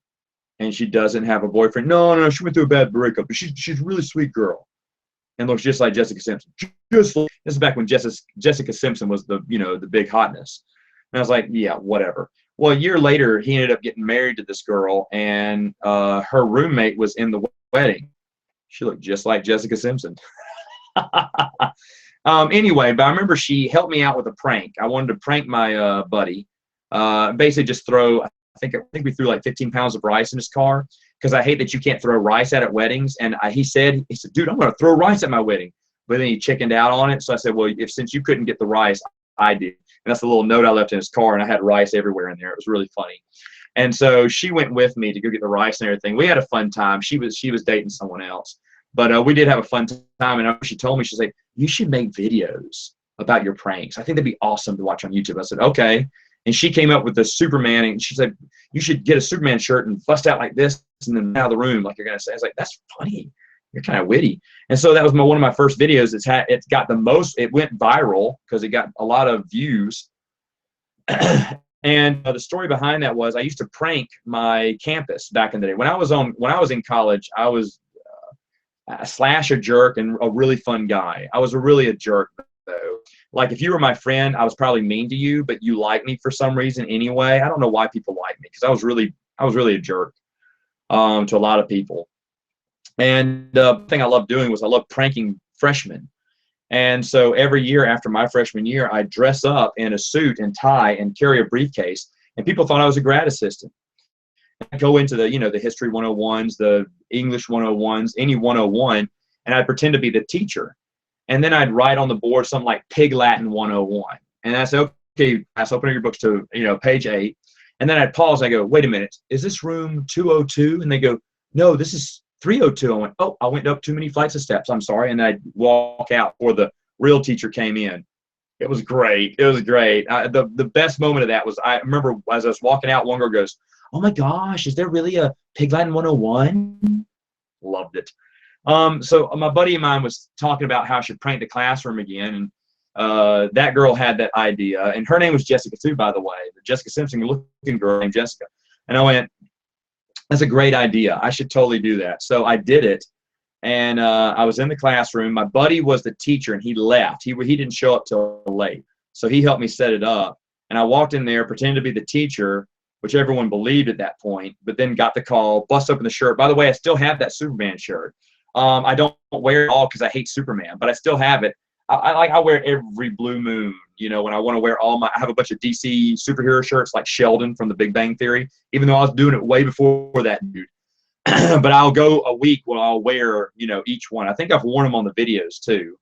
and she doesn't have a boyfriend. No, she went through a bad breakup, but she's a really sweet girl, and looks just like Jessica Simpson. Just like, this is back when Jessica Simpson was the big hotness. And I was like, yeah, whatever. Well, a year later, he ended up getting married to this girl, and her roommate was in the wedding. She looked just like Jessica Simpson. Anyway, but I remember she helped me out with a prank. I wanted to prank my buddy. Basically just throw, I think we threw like 15 pounds of rice in his car because I hate that you can't throw rice at weddings. And he said, dude, I'm going to throw rice at my wedding. But then he chickened out on it. So I said, well, since you couldn't get the rice, I did. And that's the little note I left in his car, and I had rice everywhere in there. It was really funny. And so she went with me to go get the rice and everything. We had a fun time. She was dating someone else. But we did have a fun time. And she told me, she's like, you should make videos about your pranks. I think that'd be awesome to watch on YouTube. I said, okay. And she came up with the Superman, and she said, you should get a Superman shirt and bust out like this and then out of the room like you're going to say. I was like, that's funny. You're kind of witty. And so that was one of my first videos. It's got the most, it went viral because it got a lot of views. And the story behind that was I used to prank my campus back in the day. When I was in college, I was a jerk and a really fun guy. I was really a jerk though. Like if you were my friend, I was probably mean to you, but you liked me for some reason anyway. I don't know why people like me because I was really a jerk to a lot of people. And the thing I loved doing was I loved pranking freshmen. And so every year after my freshman year, I'd dress up in a suit and tie and carry a briefcase. And people thought I was a grad assistant. I'd go into the history 101s, the English 101s, any 101, and I'd pretend to be the teacher. And then I'd write on the board something like Pig Latin 101. And I said, okay, let's open up your books to, page 8. And then I'd pause. I go, wait a minute, is this room 202? And they go, no, this is 302. I went, oh, I went up too many flights of steps. I'm sorry. And I'd walk out before the real teacher came in. It was great. It was great. The best moment of that was I remember as I was walking out, one girl goes, oh my gosh, is there really a Pig Latin 101? Loved it. So my buddy of mine was talking about how I should prank the classroom again. And that girl had that idea. And her name was Jessica too, by the way. The Jessica Simpson looking girl named Jessica. And I went, that's a great idea. I should totally do that. So I did it. And I was in the classroom. My buddy was the teacher, and he left. He didn't show up till late. So he helped me set it up. And I walked in there, pretended to be the teacher, which everyone believed at that point, but then got the call, bust open the shirt. By the way, I still have that Superman shirt. I don't wear it all because I hate Superman, but I still have it. I wear every blue moon, you know, when I want to wear I have a bunch of DC superhero shirts like Sheldon from The Big Bang Theory, even though I was doing it way before that dude. But I'll go a week where I'll wear, you know, each one. I think I've worn them on the videos too,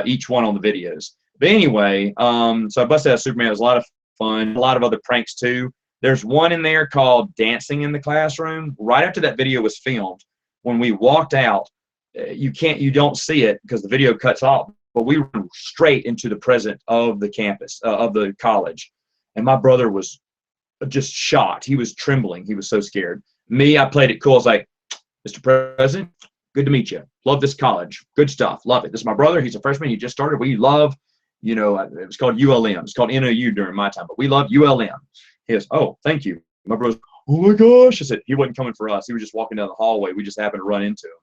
each one on the videos. But anyway, so I busted out Superman. It was a lot of fun, a lot of other pranks too. There's one in there called Dancing in the Classroom. Right after that video was filmed, when we walked out, you don't see it because the video cuts off, but we ran straight into the president of the campus, of the college. And my brother was just shocked. He was trembling. He was so scared. Me, I played it cool. I was like, Mr. President, good to meet you. Love this college. Good stuff. Love it. This is my brother. He's a freshman. He just started. We love, you know, it was called ULM. It's called NOU during my time, but we love ULM. He goes, oh, thank you. My brother, oh my gosh. I said, he wasn't coming for us. He was just walking down the hallway. We just happened to run into him.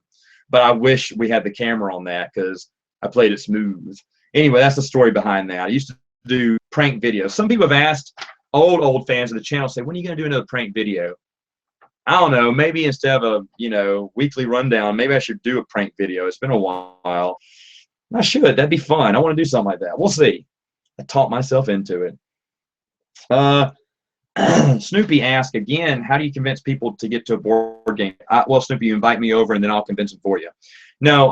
But I wish we had the camera on that because I played it smooth. Anyway, that's the story behind that. I used to do prank videos. Some people have asked, old fans of the channel say, when are you going to do another prank video? I don't know. Maybe instead of a, you know, weekly rundown, maybe I should do a prank video. It's been a while. I should. That'd be fun. I want to do something like that. We'll see. I taught myself into it. Snoopy asked again, how do you convince people to get to a board game? Well, Snoopy, you invite me over and then I'll convince them for you. No,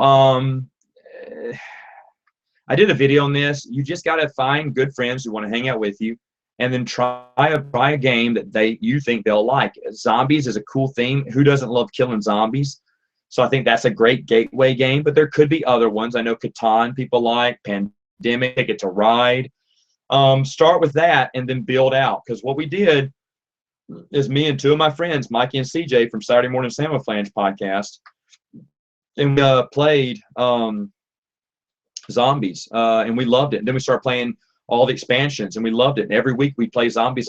I did a video on this. You just got to find good friends who want to hang out with you and then try a game that you think they'll like. Zombies is a cool theme. Who doesn't love killing zombies? So I think that's a great gateway game, but there could be other ones. I know Catan people like, Pandemic, Ticket to Ride. Start with that and then build out. Because what we did is me and two of my friends, Mikey and CJ from Saturday Morning Salmon Flange podcast, and we played zombies, and we loved it. And then we started playing all the expansions, and we loved it. And every week we play zombies.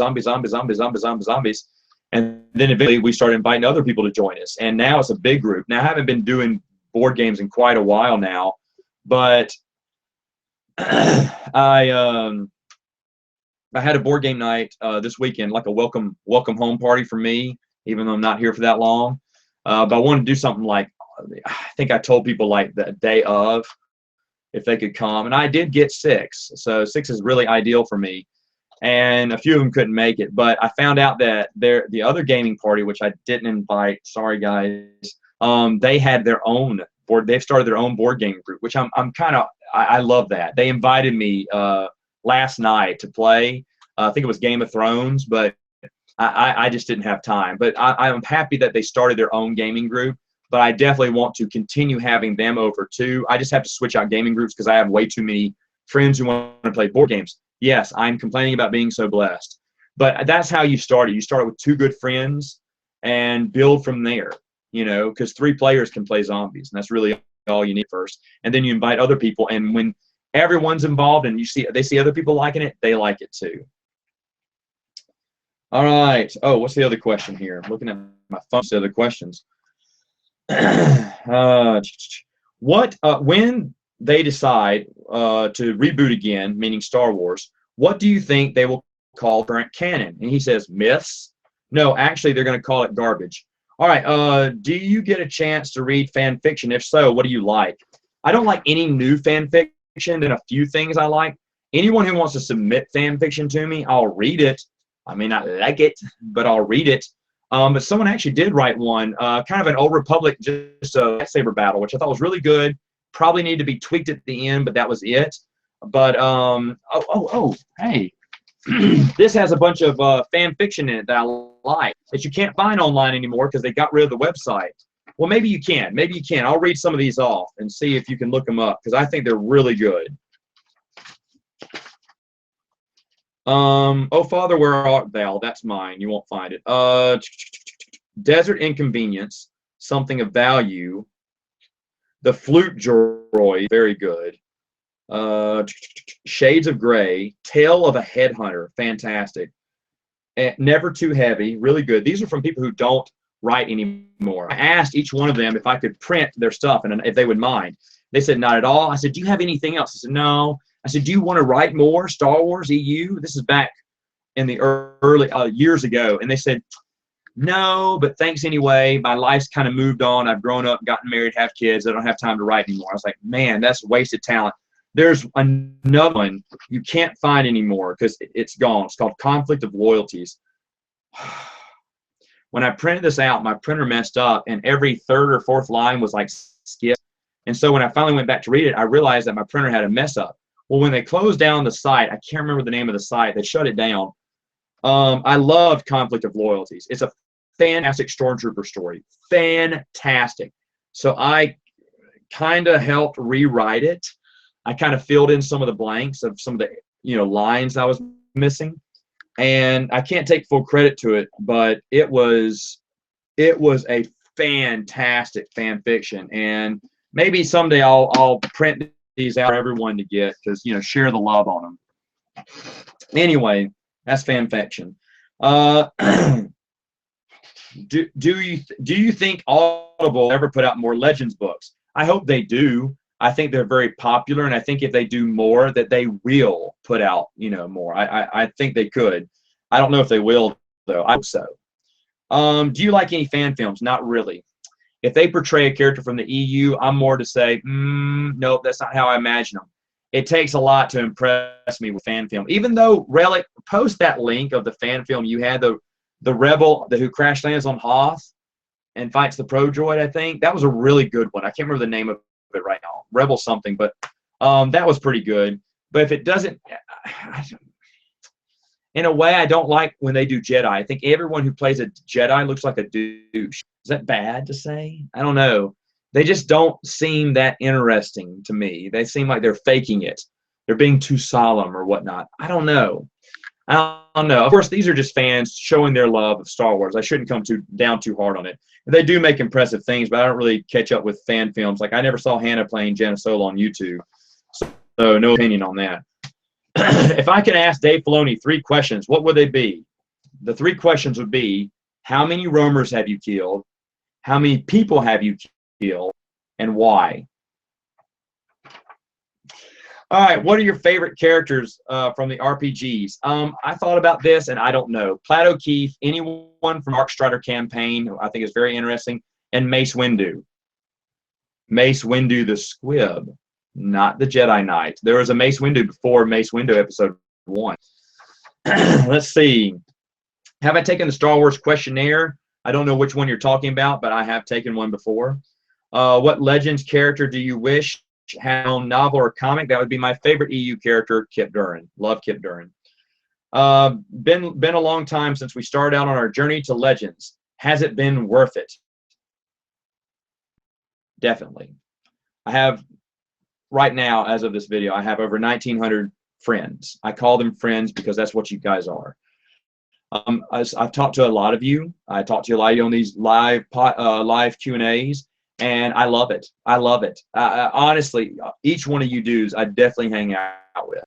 And then eventually we started inviting other people to join us. And now it's a big group. Now I haven't been doing board games in quite a while now, but I had a board game night this weekend, like a welcome home party for me, even though I'm not here for that long. But I wanted to do something like, I think I told people like the day of, if they could come. And I did get 6. So 6 is really ideal for me. And a few of them couldn't make it. But I found out that the other gaming party, which I didn't invite, sorry guys, they had their own board. They've started their own board game group, which I love that. They invited me last night to play. I think it was Game of Thrones, but I just didn't have time. But I'm happy that they started their own gaming group. But I definitely want to continue having them over too. I just have to switch out gaming groups because I have way too many friends who want to play board games. Yes, I'm complaining about being so blessed. But that's how you start it. You start with 2 good friends and build from there, you know, because 3 players can play zombies. And that's really all you need first. And then you invite other people. And when everyone's involved and they see other people liking it, they like it too. All right. Oh, what's the other question here? I'm looking at my phone. The other questions. When they decide to reboot again, meaning Star Wars, what do you think they will call current canon? And he says myths. No, actually, they're going to call it garbage. All right. Do you get a chance to read fan fiction? If so, what do you like? I don't like any new fan fiction. And a few things I like. Anyone who wants to submit fan fiction to me, I'll read it. I may not like it, but I'll read it. But someone actually did write one, kind of an Old Republic, just a lightsaber battle, which I thought was really good. Probably needed to be tweaked at the end, but that was it. But hey, this has a bunch of fan fiction in it that I like that you can't find online anymore because they got rid of the website. Well, maybe you can. Maybe you can. I'll read some of these off and see if you can look them up because I think they're really good. Oh, Father, where art thou? That's mine. You won't find it. Desert Inconvenience, something of value. The Flute Droid, very good. Shades of Gray, Tale of a Headhunter, fantastic. Never Too Heavy, really good. These are from people who don't write anymore. I asked each one of them if I could print their stuff and if they would mind. They said, not at all. I said, do you have anything else? I said, no. I said, do you want to write more Star Wars EU? This is back in the early years ago. And they said, no, but thanks anyway. My life's kind of moved on. I've grown up, gotten married, have kids. I don't have time to write anymore. I was like, man, that's wasted talent. There's another one you can't find anymore because it's gone. It's called Conflict of Loyalties. When I printed this out, my printer messed up, and every third or fourth line was like skipped. And so when I finally went back to read it, I realized that my printer had a mess up. Well, when they closed down the site, I can't remember the name of the site. They shut it down. I loved Conflict of Loyalties. It's a fantastic stormtrooper story. Fantastic. So I kind of helped rewrite it. I kind of filled in some of the blanks of some of the lines I was missing. And I can't take full credit to it, but it was a fantastic fan fiction. And maybe someday I'll print these out for everyone to get, because share the love on them. Anyway, that's fan fiction. Do you think Audible will ever put out more Legends books? I hope they do. I think they're very popular, and I think if they do more, that they will put out more. I think they could. I don't know if they will, though. I hope so. Do you like any fan films? Not really. If they portray a character from the EU, I'm more to say, nope, that's not how I imagine them. It takes a lot to impress me with fan film. Even though, Relic, post that link of the fan film you had, the rebel who crash lands on Hoth and fights the Pro Droid, I think. That was a really good one. I can't remember the name of it right now. Rebel something, but that was pretty good. But if it doesn't, in a way, I don't like when they do Jedi. I think everyone who plays a Jedi looks like a douche. Is that bad to say? I don't know. They just don't seem that interesting to me. They seem like they're faking it. They're being too solemn or whatnot. I don't know. I don't know. Of course, these are just fans showing their love of Star Wars. I shouldn't come down too hard on it. They do make impressive things, but I don't really catch up with fan films. Like, I never saw Hannah playing Jaina Solo on YouTube, so no opinion on that. If I could ask Dave Filoni 3 questions, what would they be? The 3 questions would be, how many roamers have you killed? How many people have you killed? And why? All right, what are your favorite characters from the RPGs? I thought about this, and I don't know. Plato Keith, anyone from Arc Strider campaign, who I think is very interesting, and Mace Windu. Mace Windu the Squib, not the Jedi Knight. There was a Mace Windu before Mace Windu episode 1. Let's see. Have I taken the Star Wars questionnaire? I don't know which one you're talking about, but I have taken one before. What Legends character do you wish had a novel or comic? That would be my favorite EU character, Kip Durin. Love Kip Durin. Been a long time since we started out on our journey to Legends. Has it been worth it? Definitely. I have, right now, as of this video, I have over 1,900 friends. I call them friends because that's what you guys are. I've talked to a lot of you. I talked to a lot of you on these live Q&As, and I love it. I love it. Honestly, each one of you dudes, I definitely hang out with.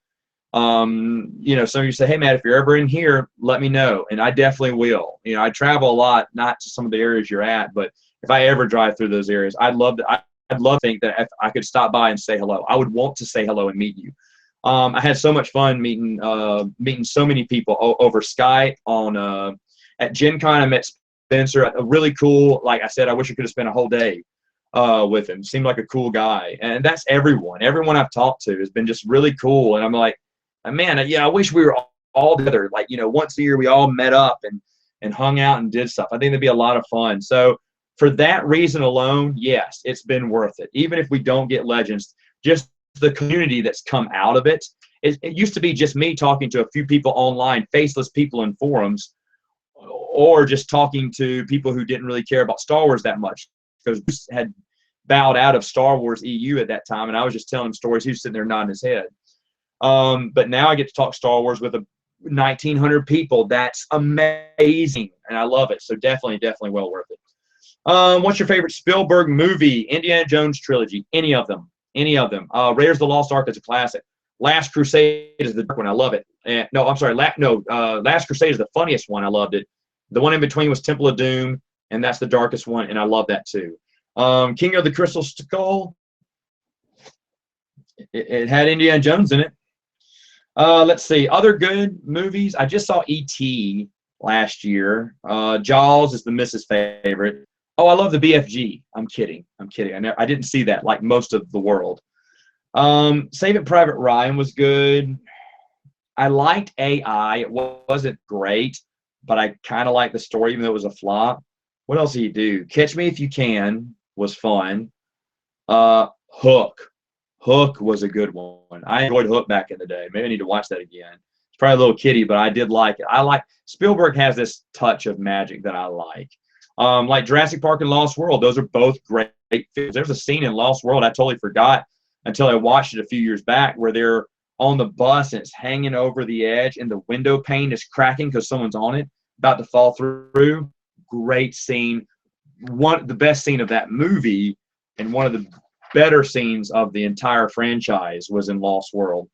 Some of you say, hey, Matt, if you're ever in here, let me know, and I definitely will. I travel a lot, not to some of the areas you're at, but if I ever drive through those areas, I'd love to think that if I could stop by and say hello. I would want to say hello and meet you. I had so much fun meeting so many people over Skype. At Gen Con, I met Spencer, a really cool, like I said, I wish I could have spent a whole day with him. Seemed like a cool guy. And that's everyone. Everyone I've talked to has been just really cool. And I'm like, man, yeah, I wish we were all together. Like, once a year we all met up and hung out and did stuff. I think that'd be a lot of fun. So for that reason alone, yes, it's been worth it. Even if we don't get Legends, just the community that's come out of it. It used to be just me talking to a few people online, faceless people in forums, or just talking to people who didn't really care about Star Wars that much, because Bruce had bowed out of Star Wars EU at that time, and I was just telling him stories. He was sitting there nodding his head. But now I get to talk Star Wars with 1,900 people. That's amazing, and I love it. So definitely well worth it. What's your favorite Spielberg movie? Indiana Jones trilogy. Any of them. Raiders of the Lost Ark is a classic. Last Crusade is the dark one. I love it. No, I'm sorry. Last Crusade is the funniest one. I loved it. The one in between was Temple of Doom, and that's the darkest one, and I love that too. King of the Crystal Skull. It had Indiana Jones in it. Let's see. Other good movies. I just saw E.T. last year. Jaws is the missus' favorite. Oh, I love the BFG. I'm kidding. I didn't see that like most of the world. Saving Private Ryan was good. I liked AI. It wasn't great, but I kind of liked the story, even though it was a flop. What else did he do? Catch Me If You Can was fun. Hook. Hook was a good one. I enjoyed Hook back in the day. Maybe I need to watch that again. It's probably a little kiddie, but I did like it. I like Spielberg has this touch of magic that I like Jurassic Park and Lost World. Those are both great films. There's a scene in Lost World I totally forgot until I watched it a few years back where they're on the bus and it's hanging over the edge and the window pane is cracking because someone's on it, about to fall through. Great scene. The best scene of that movie and one of the better scenes of the entire franchise was in Lost World.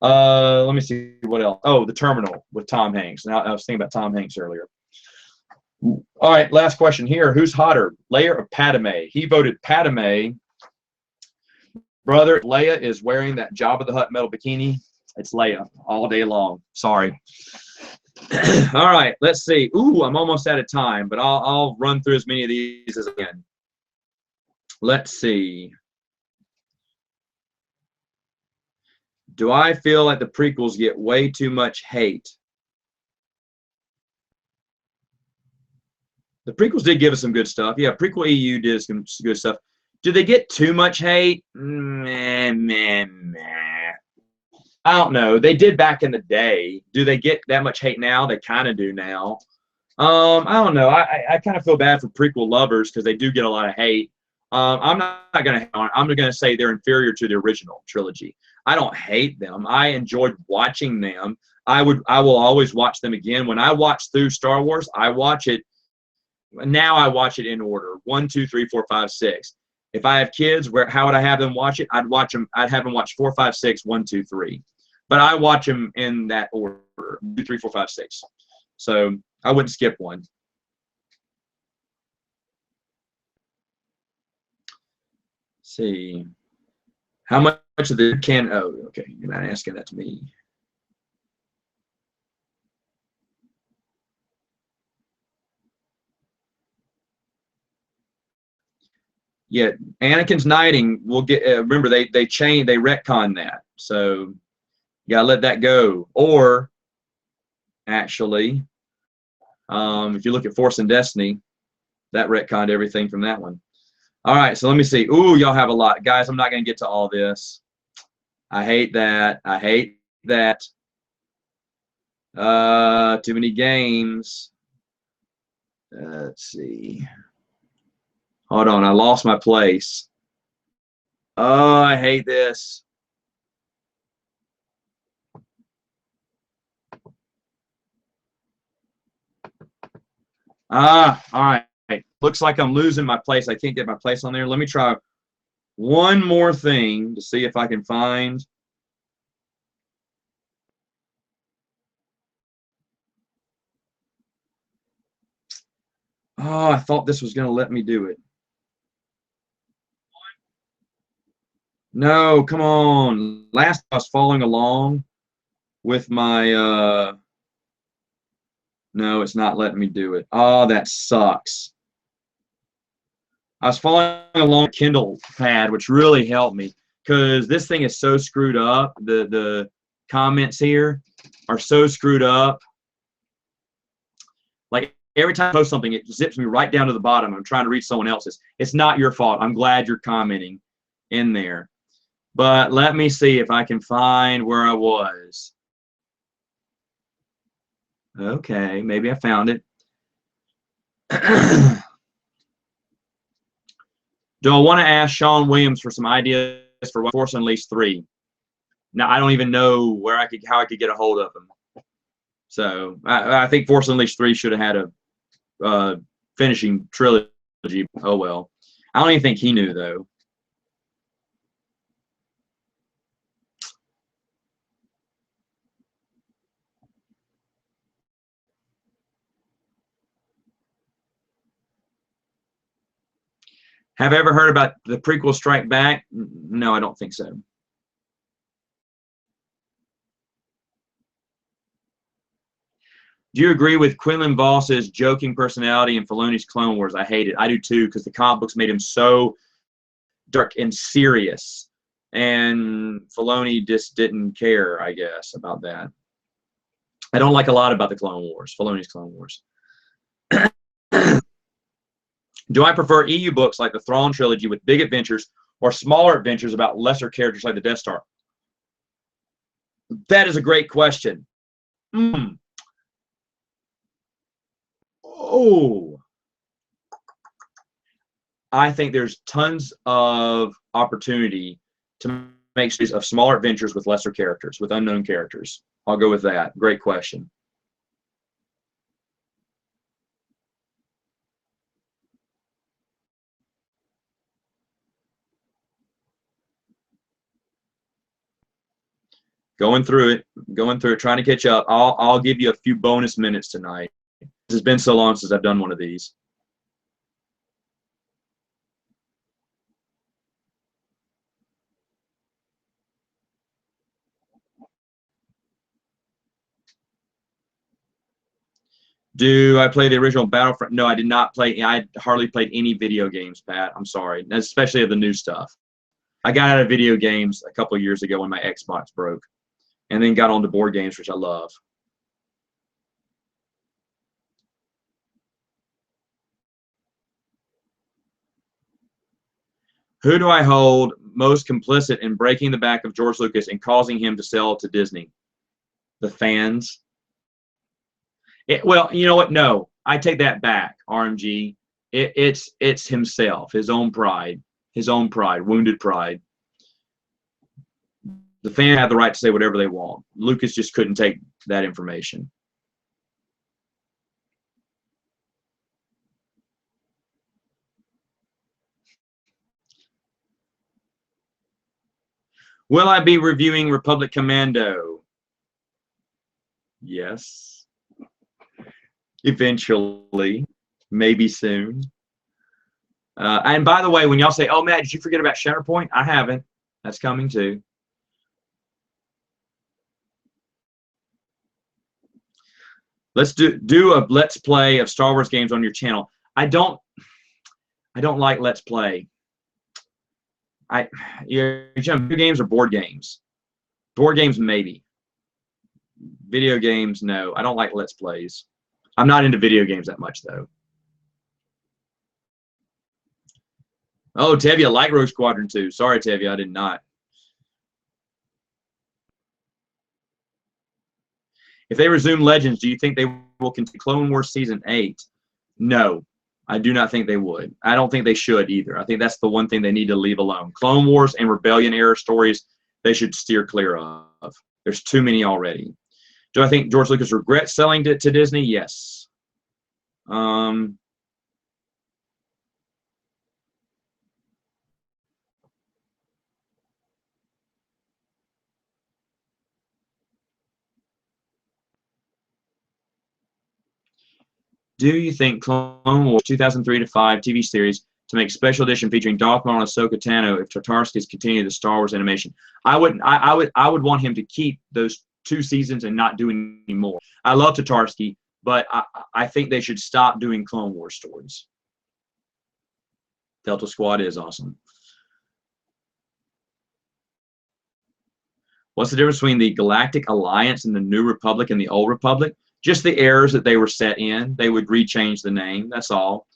Let me see what else. Oh, The Terminal with Tom Hanks. Now I was thinking about Tom Hanks earlier. All right, last question here. Who's hotter, Leia or Padme? He voted Padme. Brother, Leia is wearing that Jabba the Hutt metal bikini. It's Leia all day long. Sorry. All right, let's see. Ooh, I'm almost out of time, but I'll run through as many of these as I can. Let's see. Do I feel like the prequels get way too much hate? The prequels did give us some good stuff. Yeah, Prequel EU did some good stuff. Do they get too much hate? Meh. I don't know. They did back in the day. Do they get that much hate now? They kind of do now. I don't know. I kind of feel bad for prequel lovers because they do get a lot of hate. I'm not going to. I'm going to say they're inferior to the original trilogy. I don't hate them. I enjoyed watching them. I will always watch them again. When I watch through Star Wars, I watch it. Now I watch it in order: 1, 2, 3, 4, 5, 6. If I have kids, how would I have them watch it? I'd have them watch 4, 5, 6, 1, 2, 3. But I watch them in that order: 2, 3, 4, 5, 6. So I wouldn't skip one. Let's see. How much of the can? Oh, okay. You're not asking that to me. Yeah, Anakin's knighting. We'll get. Remember, they retcon that. So you gotta let that go. Or actually, if you look at Force and Destiny, that retconned everything from that one. All right, so let me see. Ooh, y'all have a lot, guys. I'm not gonna get to all this. I hate that. I hate that. Too many games. Let's see. Hold on, I lost my place. Oh, I hate this. All right. Looks like I'm losing my place. I can't get my place on there. Let me try one more thing to see if I can find. Oh, I thought this was going to let me do it. No, come on. Last I was following along with my no, it's not letting me do it. Oh, that sucks. I was following along Kindle pad, which really helped me because this thing is so screwed up. The comments here are so screwed up. Like every time I post something, it zips me right down to the bottom. I'm trying to read someone else's. It's not your fault. I'm glad you're commenting in there. But let me see if I can find where I was. Okay, maybe I found it. Do I want to ask Sean Williams for some ideas for Force Unleashed 3? Now I don't even know how I could get a hold of him. So I think Force Unleashed 3 should have had a finishing trilogy. Oh well. I don't even think he knew though. Have I ever heard about the prequel Strike Back? No, I don't think so. Do you agree with Quinlan Voss's joking personality and Filoni's Clone Wars? I hate it. I do too, because the comic books made him so dark and serious. and Filoni just didn't care, I guess, about that. I don't like a lot about the Clone Wars, Filoni's Clone Wars. Do I prefer EU books like the Thrawn trilogy with big adventures or smaller adventures about lesser characters like the Death Star? That is a great question. Oh, I think there's tons of opportunity to make stories of smaller adventures with lesser characters, with unknown characters. I'll go with that. Great question. Going through it, trying to catch up. I'll give you a few bonus minutes tonight. This has been so long since I've done one of these. Do I play the original Battlefront? No, I did not play. I hardly played any video games, Pat. I'm sorry, especially of the new stuff. I got out of video games a couple of years ago when my Xbox broke, and then got onto board games, which I love. Who do I hold most complicit in breaking the back of George Lucas and causing him to sell to Disney? The fans. Well, you know what? No, I take that back. RMG. It's himself, his own pride, wounded pride. The fan have the right to say whatever they want. Lucas just couldn't take that information. Will I be reviewing Republic Commando? Yes. Eventually. Maybe soon. And by the way, when y'all say, oh, Matt, did you forget about Shatterpoint? I haven't. That's coming too. Let's do a Let's Play of Star Wars games on your channel. I don't like Let's Play. Video games or board games? Board games, maybe. Video games, no. I don't like Let's Plays. I'm not into video games that much, though. Oh, Tevya, like Rogue Squadron 2. Sorry, Tevya, I did not. If they resume Legends, do you think they will continue Clone Wars Season 8? No, I do not think they would. I don't think they should either. I think that's the one thing they need to leave alone. Clone Wars and Rebellion era stories, they should steer clear of. There's too many already. Do I think George Lucas regrets selling to Disney? Yes. Do you think Clone Wars 2003 to 5 TV series to make special edition featuring Darth Maul and Ahsoka Tano if Tartarsky's continue the Star Wars animation? I would want him to keep those 2 seasons and not do any more. I love Tatarsky, but I think they should stop doing Clone Wars stories. Delta Squad is awesome. What's the difference between the Galactic Alliance and the New Republic and the Old Republic? Just the eras that they were set in. They would rechange the name. That's all.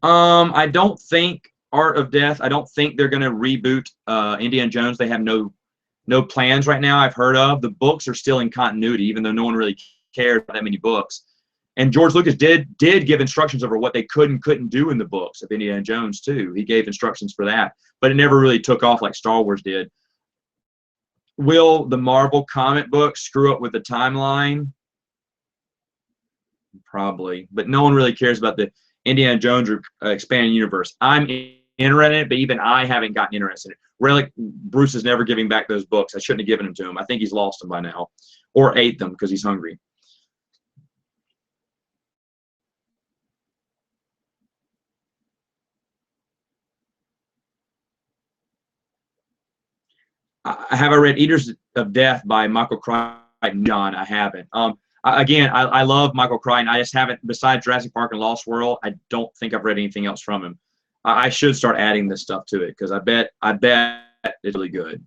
I don't think Art of Death. I don't think they're going to reboot Indiana Jones. They have no plans right now I've heard of. The books are still in continuity, even though no one really cared about that many books. And George Lucas did give instructions over what they could and couldn't do in the books of Indiana Jones too. He gave instructions for that, but it never really took off like Star Wars did. Will the Marvel comic book screw up with the timeline? Probably, but no one really cares about the Indiana Jones expanded universe. I'm interested in it, but even I haven't gotten interested in it. Relic, Bruce is never giving back those books. I shouldn't have given them to him. I think he's lost them by now, or ate them because he's hungry. Have I read Eaters of Death by Michael Crichton? John, I haven't. Again, I love Michael Crichton. I just haven't, besides Jurassic Park and Lost World, I don't think I've read anything else from him. I should start adding this stuff to it because I bet it's really good.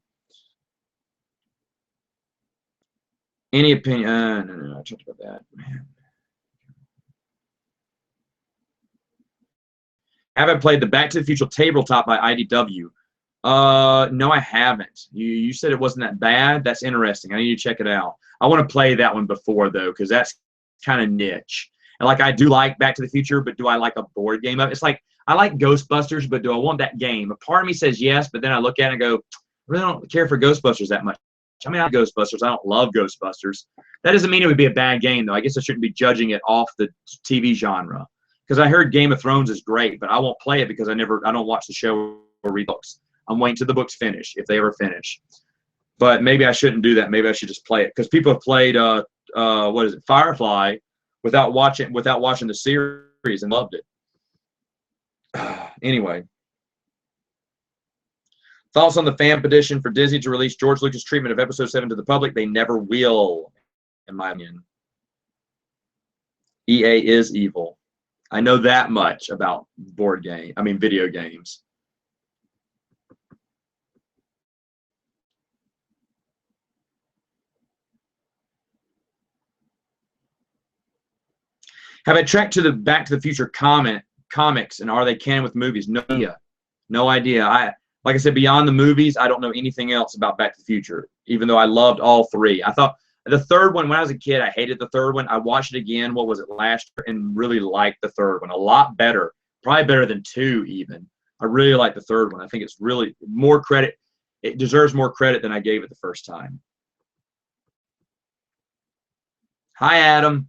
Any opinion? No, I talked about that. Man. Haven't played the Back to the Future tabletop by IDW. No, I haven't. You said it wasn't that bad. That's interesting. I need to check it out. I want to play that one before though, because that's kind of niche. And like I do like Back to the Future, but do I like a board game of it? It's like I like Ghostbusters, but do I want that game? A part of me says yes, but then I look at it and go, I really don't care for Ghostbusters that much. I mean, I like Ghostbusters. I don't love Ghostbusters. That doesn't mean it would be a bad game though. I guess I shouldn't be judging it off the TV genre. Because I heard Game of Thrones is great, but I won't play it because I don't watch the show or read books. I'm waiting till the books finish, if they ever finish. But maybe I shouldn't do that. Maybe I should just play it because people have played what is it, Firefly, without watching the series and loved it. Anyway, thoughts on the fan petition for Disney to release George Lucas' treatment of Episode 7 to the public? They never will, in my opinion. EA is evil. I know that much about video games. Have I tracked to the Back to the Future comics, and are they canon with movies? No idea. No idea. Like I said, beyond the movies, I don't know anything else about Back to the Future, even though I loved all three. I thought the third one, when I was a kid, I hated the third one. I watched it again, what was it, last year, and really liked the third one a lot better. Probably better than 2 even. I really like the third one. I think it's really more credit. It deserves more credit than I gave it the first time. Hi, Adam.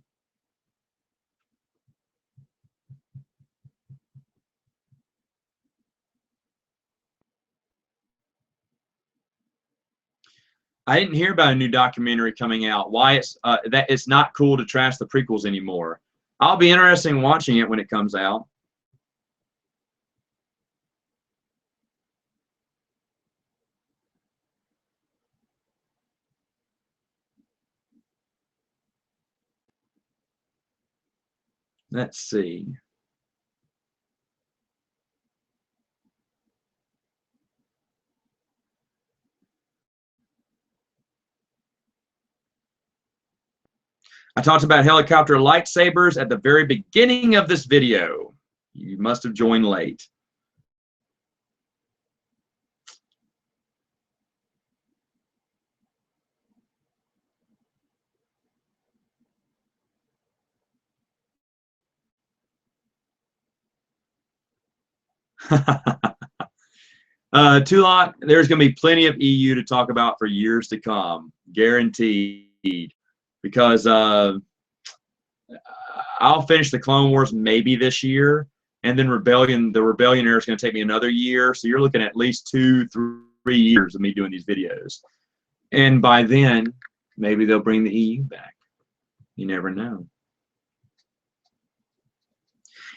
I didn't hear about a new documentary coming out. Why it's not cool to trash the prequels anymore. I'll be interested in watching it when it comes out. Let's see. I talked about helicopter lightsabers at the very beginning of this video. You must have joined late. Tulok, there's going to be plenty of EU to talk about for years to come, guaranteed. Because I'll finish the Clone Wars maybe this year, and then the Rebellion era is going to take me another year. So you're looking at least 2-3 years of me doing these videos. And by then, maybe they'll bring the EU back. You never know.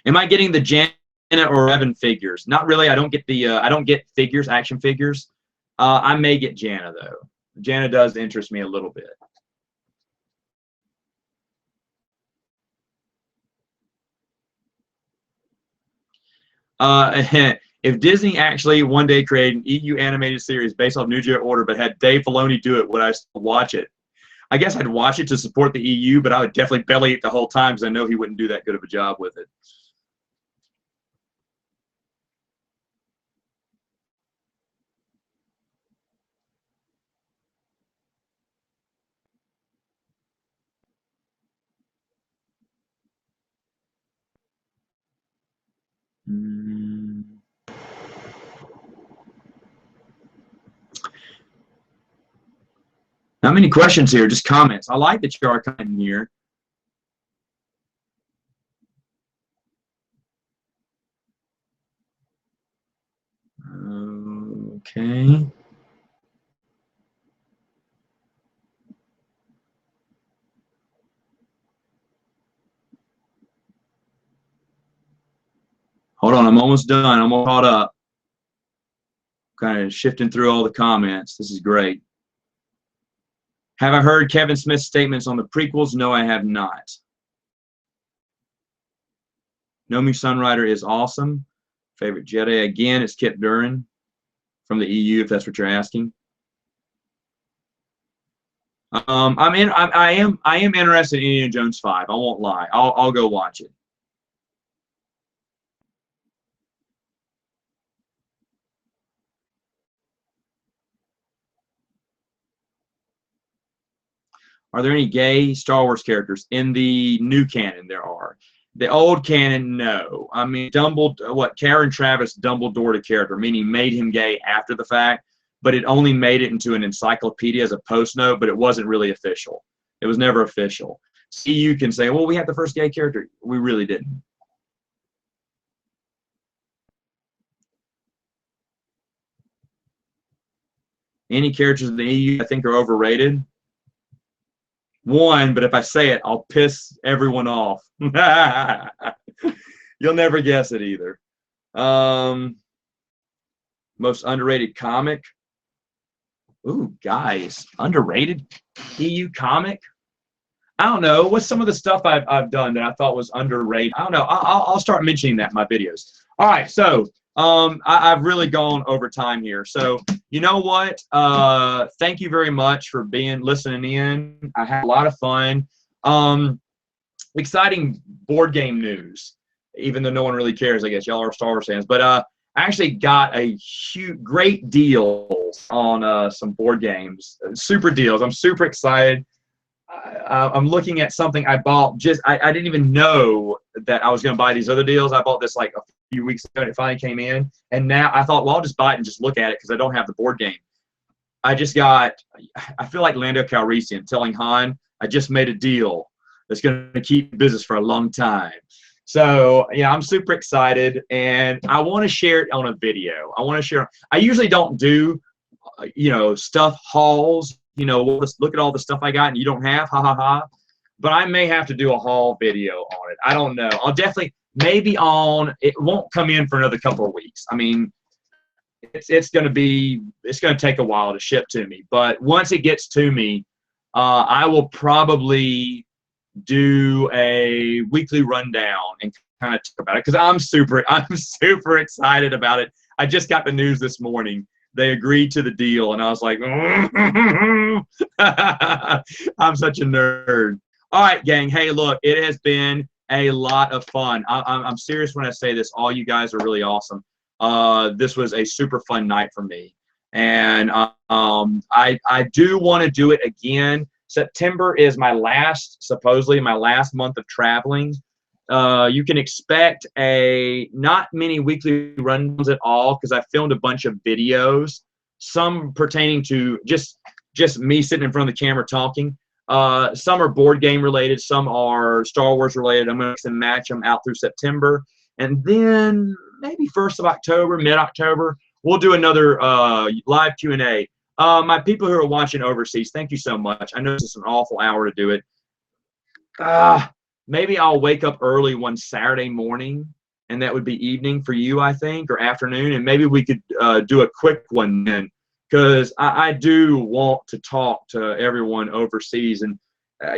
Am I getting the Janet or Evan figures? Not really. I don't get the I don't get figures, action figures. I may get Jana though. Jana does interest me a little bit. If Disney actually one day created an EU animated series based off New Jedi Order, but had Dave Filoni do it, would I still watch it? I guess I'd watch it to support the EU, but I would definitely belly it the whole time because I know he wouldn't do that good of a job with it. Not many questions here, just comments. I like that you are commenting here. Okay. Hold on, I'm almost done. I'm all caught up. Kind of shifting through all the comments. This is great. Have I heard Kevin Smith's statements on the prequels? No, I have not. Nomi Sunrider is awesome. Favorite Jedi again, it's Kip Duran from the EU, if that's what you're asking. I am interested in Indiana Jones 5. I won't lie. I'll go watch it. Are there any gay Star Wars characters in the new canon? There are. The old canon, no. I mean, Karen Travis Dumbledore a character, meaning made him gay after the fact, but it only made it into an encyclopedia as a post note, but it wasn't really official. It was never official. See, you can say, well, we had the first gay character. We really didn't. Any characters in the EU I think are overrated? One, but if I say it, I'll piss everyone off. You'll never guess it either. Most underrated comic. Ooh, guys, underrated EU comic. I don't know. What's some of the stuff I've done that I thought was underrated? I don't know. I'll start mentioning that in my videos. All right, so I've really gone over time here. So you know what? Thank you very much for listening in. I had a lot of fun. Exciting board game news, even though no one really cares. I guess y'all are Star Wars fans, but I actually got a great deals on some board games. Super deals. I'm super excited. I'm looking at something I bought. I didn't even know that I was going to buy these other deals. I bought this like a few weeks ago and it finally came in. And now I thought, well, I'll just buy it and just look at it because I don't have the board game. I feel like Lando Calrissian telling Han, I just made a deal that's going to keep business for a long time. So, yeah, I'm super excited and I want to share it on a video. I usually don't do, stuff hauls. Let's look at all the stuff I got and you don't have, ha ha ha. But I may have to do a haul video on it. I don't know. I'll definitely, it won't come in for another couple of weeks. I mean, it's going to take a while to ship to me. But once it gets to me, I will probably do a weekly rundown and kind of talk about it because I'm super excited about it. I just got the news this morning. They agreed to the deal, and I was like, I'm such a nerd. All right, gang. Hey, look, it has been a lot of fun. I'm serious when I say this. All you guys are really awesome. This was a super fun night for me, and I do want to do it again. September is supposedly my last month of traveling. You can expect not many weekly runs at all because I filmed a bunch of videos, some pertaining to just me sitting in front of the camera talking. Some are board game related, some are Star Wars related. I'm going to mix and match them out through September. And then maybe 1st of October, mid-October, we'll do another live Q&A. My people who are watching overseas, thank you so much. I know this is an awful hour to do it. Maybe I'll wake up early one Saturday morning, and that would be evening for you, I think, or afternoon, and maybe we could do a quick one then, because I do want to talk to everyone overseas, and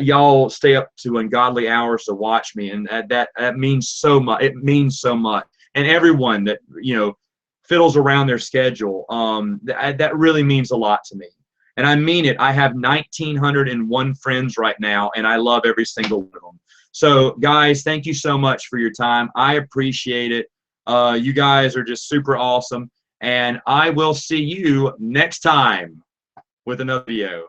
y'all stay up to ungodly hours to watch me, and that means so much. It means so much, and everyone that fiddles around their schedule, that really means a lot to me. And I mean it. I have 1,901 friends right now, and I love every single one of them. So, guys, thank you so much for your time. I appreciate it. You guys are just super awesome. And I will see you next time with another video.